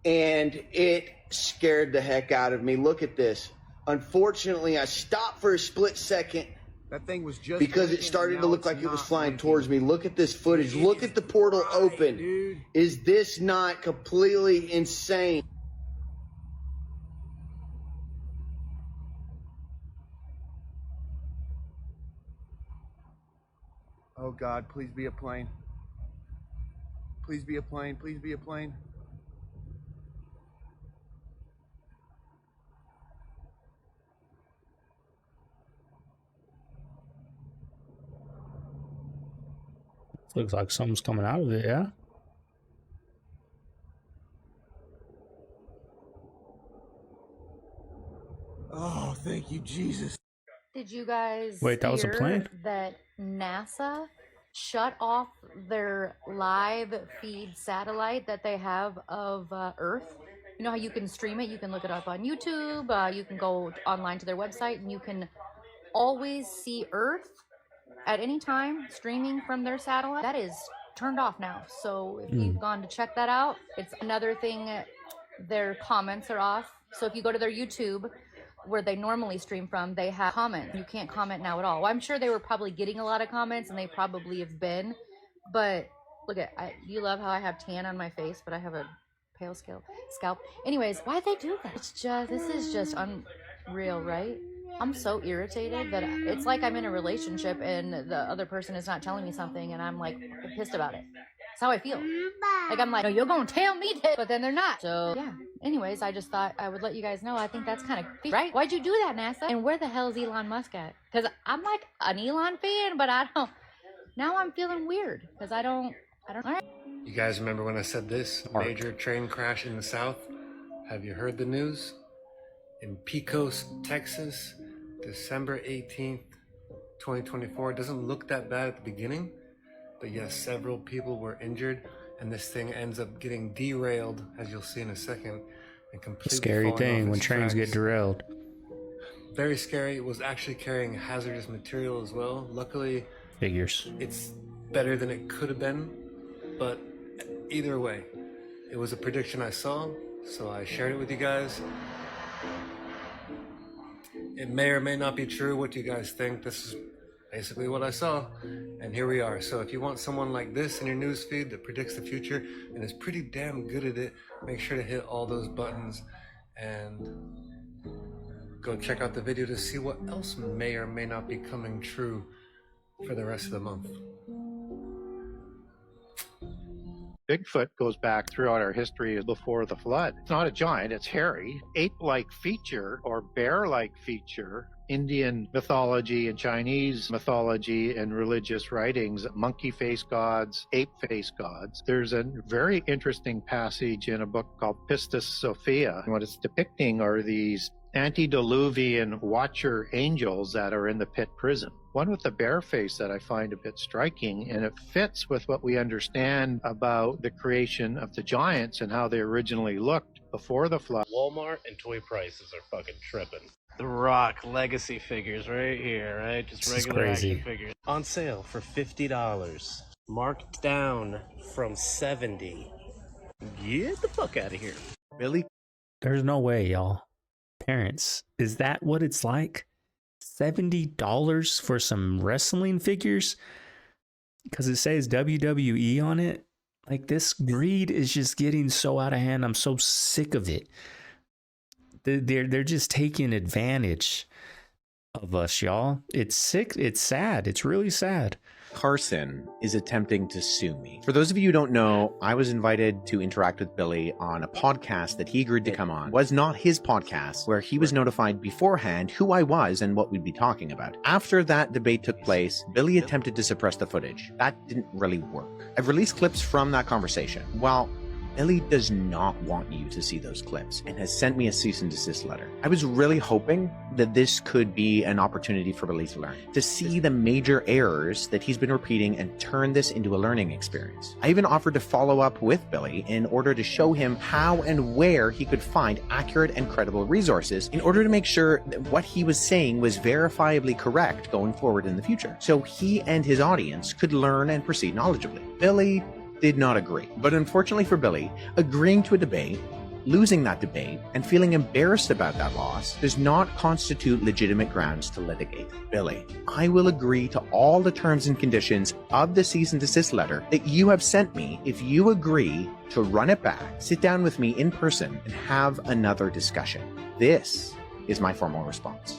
and it scared the heck out of me. Look at this. Unfortunately, I stopped for a split second That thing was just because it started to look like it was flying towards me. Look at this footage. Look at the portal open. Dude. Is this not completely insane? Oh God, please be a plane. Please be a plane. Please be a plane. Looks like something's coming out of it, yeah? Oh, thank you, Jesus. Did you guys Wait, that was a hear plane? that NASA shut off their live feed satellite that they have of Earth. You know how you can stream it? You can look it up on YouTube. You can go online to their website and you can always see Earth at any time streaming from their satellite. That is turned off now. So if you've gone to check that out, it's another thing. Their comments are off. So if you go to their YouTube, where they normally stream from, they have comments. You can't comment now at all. Well, I'm sure they were probably getting a lot of comments, and they probably have been. But look at, you love how I have tan on my face, but I have a pale scalp. Anyways, why'd they do that? This is just unreal, right? I'm so irritated that it's like I'm in a relationship and the other person is not telling me something, and I'm like pissed about it. That's how I feel. Like I'm like, oh, you're gonna tell me that, but then they're not. So yeah. Anyways, I just thought I would let you guys know. I think that's kind of right. Why'd you do that, NASA? And where the hell is Elon Musk at? Because I'm like an Elon fan, but I don't. Now I'm feeling weird because I don't. All right. You guys remember when I said this? Major train crash in the South. Have you heard the news? In Pecos, Texas, December 18th, 2024. It doesn't look that bad at the beginning, but yes, several people were injured, and this thing ends up getting derailed, as you'll see in a second, and completely scary thing when trains get derailed. Very scary. It was actually carrying hazardous material as well. Luckily, it's better than it could have been, but either way, it was a prediction I saw, so I shared it with you guys. It may or may not be true. What do you guys think? This is basically what I saw, and here we are. So if you want someone like this in your newsfeed that predicts the future and is pretty damn good at it, make sure to hit all those buttons and go check out the video to see what else may or may not be coming true for the rest of the month. Bigfoot goes back throughout our history before the flood. It's not a giant, it's hairy. Ape-like feature or bear-like feature. Indian mythology and Chinese mythology and religious writings, monkey face gods, ape face gods. There's a very interesting passage in a book called Pistis Sophia. And what it's depicting are these antediluvian watcher angels that are in the pit prison. One with the bear face that I find a bit striking, and it fits with what we understand about the creation of the giants and how they originally looked before the flood. Walmart and toy prices are fucking tripping. The Rock legacy figures right here, right? Just regular action figures. On sale for $50. Marked down from $70. Get the fuck out of here. Really? There's no way, y'all. Parents, is that what it's like? $70 for some wrestling figures? Because it says WWE on it. Like, this greed is just getting so out of hand. I'm so sick of it. They're just taking advantage of us, y'all. It's sick. It's sad. It's really sad. Carson is attempting to sue me. For those of you who don't know, I was invited to interact with Billy on a podcast that he agreed to come on. It was not his podcast, where he was notified beforehand who I was and what we'd be talking about. After that debate took place, Billy attempted to suppress the footage. That didn't really work. I've released clips from that conversation. Well, Billy does not want you to see those clips and has sent me a cease and desist letter. I was really hoping that this could be an opportunity for Billy to learn, to see the major errors that he's been repeating and turn this into a learning experience. I even offered to follow up with Billy in order to show him how and where he could find accurate and credible resources in order to make sure that what he was saying was verifiably correct going forward in the future, so he and his audience could learn and proceed knowledgeably. Billy did not agree. But unfortunately for Billy, agreeing to a debate, losing that debate, and feeling embarrassed about that loss does not constitute legitimate grounds to litigate. Billy, I will agree to all the terms and conditions of the cease and desist letter that you have sent me if you agree to run it back, sit down with me in person, and have another discussion. This is my formal response.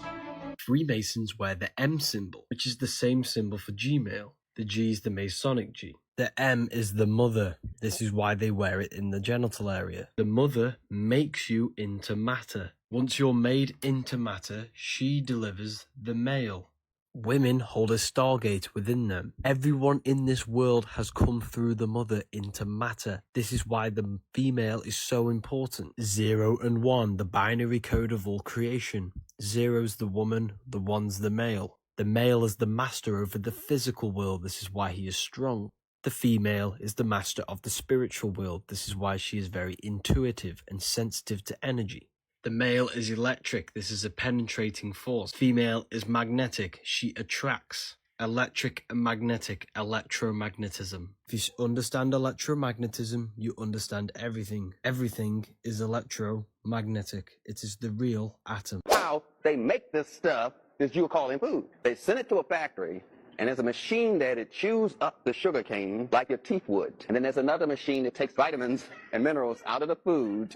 Freemasons wear the M symbol, which is the same symbol for Gmail. The G is the Masonic G. The M is the mother. This is why they wear it in the genital area. The mother makes you into matter. Once you're made into matter, she delivers the male. Women hold a stargate within them. Everyone in this world has come through the mother into matter. This is why the female is so important. 0 and 1, the binary code of all creation. 0's the woman, the 1's the male. The male is the master over the physical world. This is why he is strong. The female is the master of the spiritual world. This is why she is very intuitive and sensitive to energy. The male is electric. This is a penetrating force. Female is magnetic. She attracts. Electric and magnetic, electromagnetism. If you understand electromagnetism, you understand everything. Everything is electromagnetic. It is the real atom. How they make this stuff that you're calling food. They send it to a factory, and there's a machine there that chews up the sugar cane like your teeth would. And then there's another machine that takes vitamins and minerals out of the food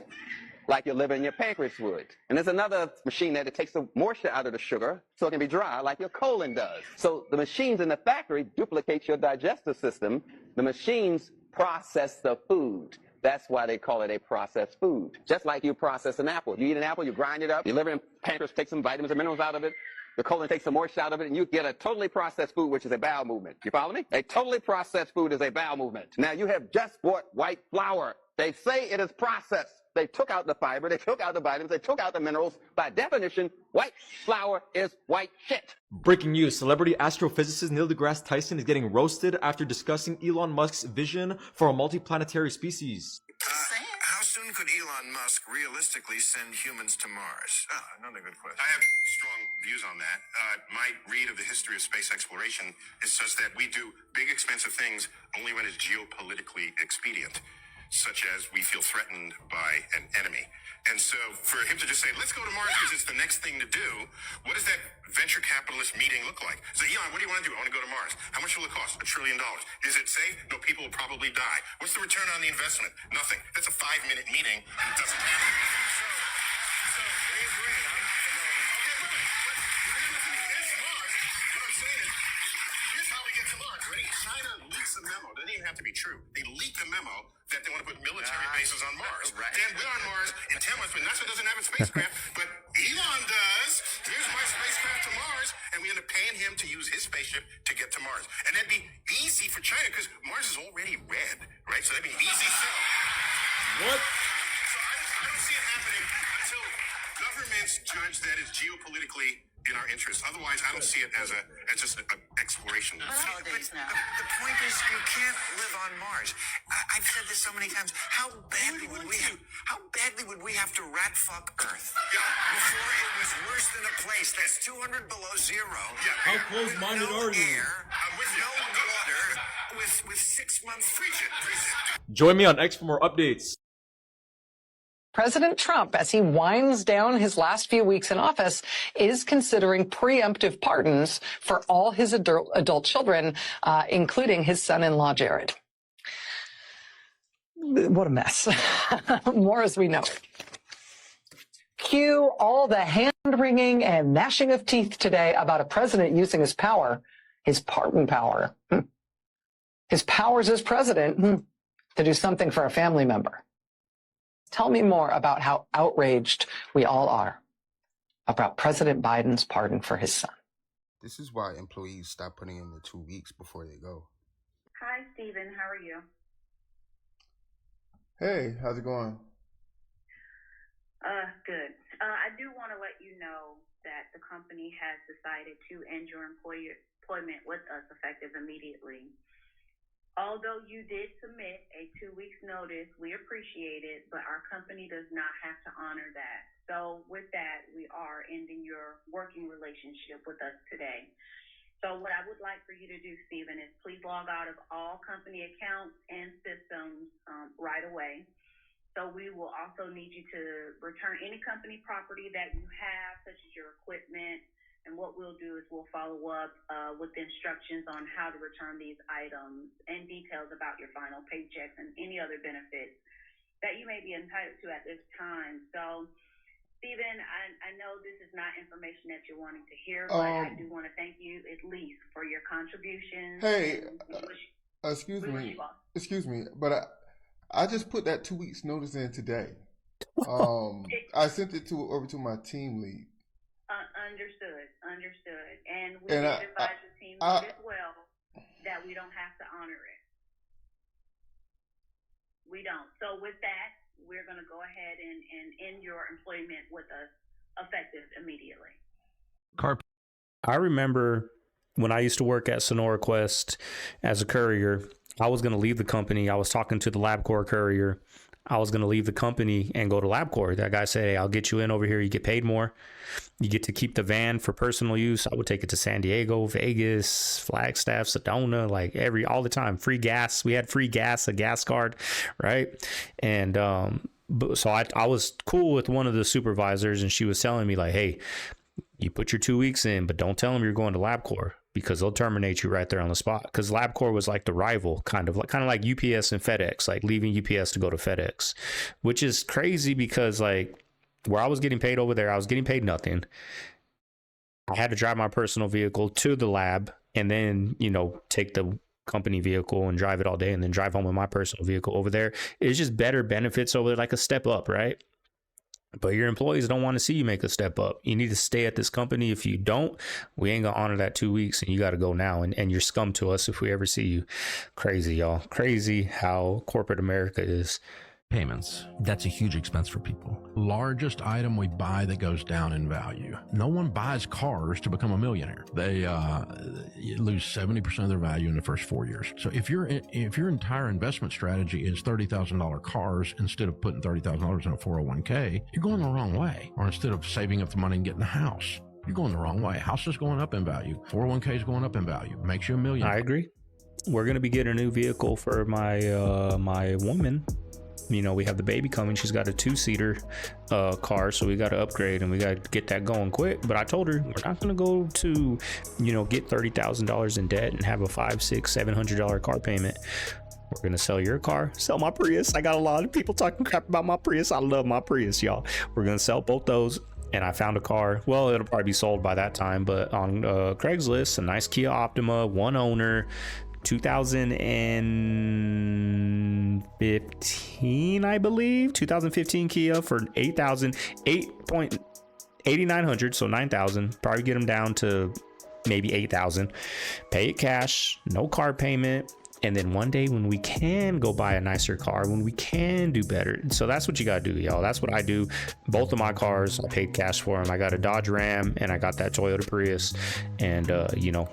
like your liver and your pancreas would. And there's another machine there that takes the moisture out of the sugar so it can be dry like your colon does. So the machines in the factory duplicate your digestive system. The machines process the food. That's why they call it a processed food. Just like you process an apple. You eat an apple, you grind it up, your liver and pancreas take some vitamins and minerals out of it, the colon takes some moisture out of it, and you get a totally processed food, which is a bowel movement. You follow me? A totally processed food is a bowel movement. Now, you have just bought white flour. They say it is processed. They took out the fiber, they took out the vitamins, they took out the minerals. By definition, white flour is white shit. Breaking news, celebrity astrophysicist Neil deGrasse Tyson is getting roasted after discussing Elon Musk's vision for a multiplanetary species. How soon could Elon Musk realistically send humans to Mars? Another good question. I have strong views on that. My read of the history of space exploration is such that we do big, expensive things only when it's geopolitically expedient, such as we feel threatened by an enemy. And so for him to just say, let's go to Mars because it's the next thing to do, what does that venture capitalist meeting look like? Say, Elon, what do you want to do? I want to go to Mars. How much will it cost? $1 trillion. Is it safe? No, people will probably die. What's the return on the investment? Nothing. That's a 5-minute meeting and it doesn't happen. So we agree. I'm not going to it's Mars. What I'm saying is, here's how we get to Mars. Ready? China leaks a memo. It doesn't even have to be true. They leak a memo that they want to put military bases on Mars. Right. Then we're on Mars in 10 months, but NASA doesn't have a spacecraft, but Elon does. Here's my spacecraft to Mars, and we end up paying him to use his spaceship to get to Mars. And that'd be easy for China, because Mars is already red, right? So that'd be an easy sell. What? So I don't see it happening until governments judge that it's geopolitically in our interest. Otherwise, I don't see it as just an exploration. But the point is, you can't live on Mars. I've said this so many times. How badly would we have to rat fuck Earth before it was worse than a place that's 200 below zero? How close-minded are you? Air, with no water, with 6 months. Join me on X for more updates. President Trump, as he winds down his last few weeks in office, is considering preemptive pardons for all his adult children, including his son-in-law, Jared. What a mess. More as we know. Cue all the hand-wringing and gnashing of teeth today about a president using his power, his pardon power, his powers as president, to do something for a family member. Tell me more about how outraged we all are about President Biden's pardon for his son. This is why employees stop putting in the 2 weeks before they go. Hi, Stephen. How are you? Hey, how's it going? Good. I do want to let you know that the company has decided to end your employment with us effective immediately. Although you did submit a 2 weeks notice, we appreciate it, but our company does not have to honor that. So with that, we are ending your working relationship with us today. So what I would like for you to do, Stephen, is please log out of all company accounts and systems right away. So we will also need you to return any company property that you have, such as your equipment. And what we'll do is we'll follow up with instructions on how to return these items and details about your final paychecks and any other benefits that you may be entitled to at this time. So, Stephen, I know this is not information that you're wanting to hear, but I do want to thank you at least for your contributions. Hey, excuse me, but I just put that 2 weeks notice in today. I sent it over to my team lead. Understood. And we did advise the team as well that we don't have to honor it. We don't. So with that, we're going to go ahead and end your employment with us effective immediately. I remember when I used to work at Sonora Quest as a courier, I was going to leave the company. I was talking to the LabCorp courier. I was going to leave the company and go to LabCorp. That guy said, hey, I'll get you in over here. You get paid more. You get to keep the van for personal use. I would take it to San Diego, Vegas, Flagstaff, Sedona, like all the time. Free gas. We had free gas, a gas card, right? And so I was cool with one of the supervisors, and she was telling me like, hey, you put your 2 weeks in, but don't tell them you're going to LabCorp, because they'll terminate you right there on the spot. Because LabCorp was like the rival, kind of like UPS and FedEx, like leaving UPS to go to FedEx, which is crazy because like where I was getting paid over there, I was getting paid nothing. I had to drive my personal vehicle to the lab and then, you know, take the company vehicle and drive it all day and then drive home with my personal vehicle over there. It's just better benefits over there, like a step up, right? But your employees don't want to see you make a step up. You need to stay at this company. If you don't, we ain't gonna honor that 2 weeks, and you got to go now. And you're scum to us if we ever see you. Crazy, y'all. Crazy how corporate America is. Payments. That's a huge expense for people. Largest item we buy that goes down in value. No one buys cars to become a millionaire. They lose 70% of their value in the first 4 years. So if your entire investment strategy is $30,000 cars instead of putting $30,000 in a 401k, you're going the wrong way. Or instead of saving up the money and getting a house, you're going the wrong way. House is going up in value. 401k is going up in value. Makes you a millionaire. I agree. We're gonna be getting a new vehicle for my my woman. You know, we have the baby coming. She's got a 2-seater car, so we got to upgrade and we got to get that going quick. But I told her we're not going to go to, you know, get $30,000 in debt and have a $500, $600, $700 car payment. We're going to sell your car, sell my Prius. I got a lot of people talking crap about my Prius. I love my Prius, y'all. We're going to sell both those. And I found a car. Well, it'll probably be sold by that time, but on Craigslist, a nice Kia Optima, one owner, 2015, I believe, 2015 Kia for $8,900, so $9,000. Probably get them down to maybe $8,000. Pay it cash, no car payment. And then one day when we can go buy a nicer car, when we can do better. So that's what you got to do, y'all. That's what I do. Both of my cars, I paid cash for them. I got a Dodge Ram and I got that Toyota Prius. And, you know,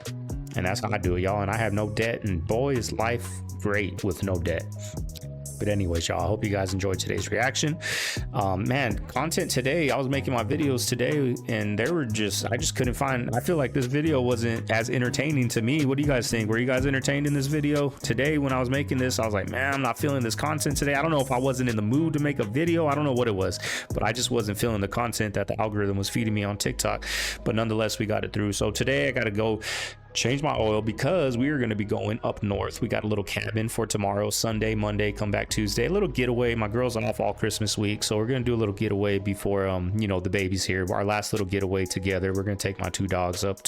and that's how I do it, y'all. And I have no debt. And boy, is life great with no debt. But anyways, y'all, I hope you guys enjoyed today's reaction. Man, content today, I was making my videos today and they were just, I just couldn't find, I feel like this video wasn't as entertaining to me. What do you guys think? Were you guys entertained in this video? Today, when I was making this, I was like, man, I'm not feeling this content today. I don't know if I wasn't in the mood to make a video. I don't know what it was, but I just wasn't feeling the content that the algorithm was feeding me on TikTok. But nonetheless, we got it through. So today I got to go change my oil because we are going to be going up north. We got a little cabin for tomorrow, Sunday, Monday, come back Tuesday, a little getaway. My girl's off all Christmas week, so we're going to do a little getaway before you know, the baby's here. Our last little getaway together. We're going to take my 2 dogs up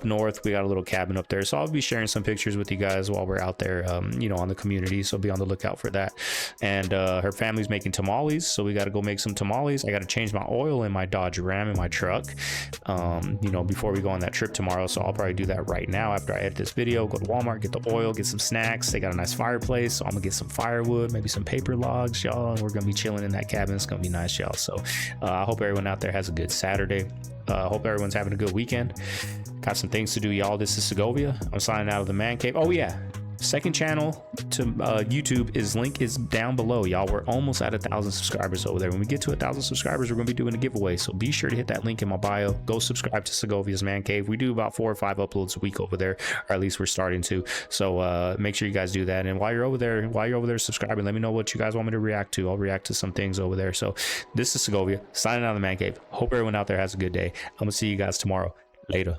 north. We got a little cabin up there, so I'll be sharing some pictures with you guys while we're out there, you know, on the community, so be on the lookout for that. And her family's making tamales, so we got to go make some tamales. I got to change my oil in my Dodge Ram in my truck, you know, before we go on that trip tomorrow. So I'll probably do that right now after I edit this video. Go to Walmart, get the oil, get some snacks. They got a nice fireplace, so I'm gonna get some firewood, maybe some paper logs, y'all, and we're gonna be chilling in that cabin. It's gonna be nice, y'all. So I hope everyone out there has a good Saturday. Hope everyone's having a good weekend. Got some things to do, y'all. This is Segovia. I'm signing out of the man cave. Oh yeah, second channel to YouTube link is down below, y'all. We're almost at 1,000 subscribers over there. When we get to 1,000 subscribers, we're gonna be doing a giveaway, so be sure to hit that link in my bio. Go subscribe to Segovia's Man Cave. We do about 4 or 5 uploads a week over there, or at least we're starting to. So make sure you guys do that. And while you're over there subscribing, let me know what you guys want me to react to. I'll react to some things over there. So this is Segovia signing out of the Man Cave. Hope everyone out there has a good day. I'm gonna see you guys tomorrow. Later.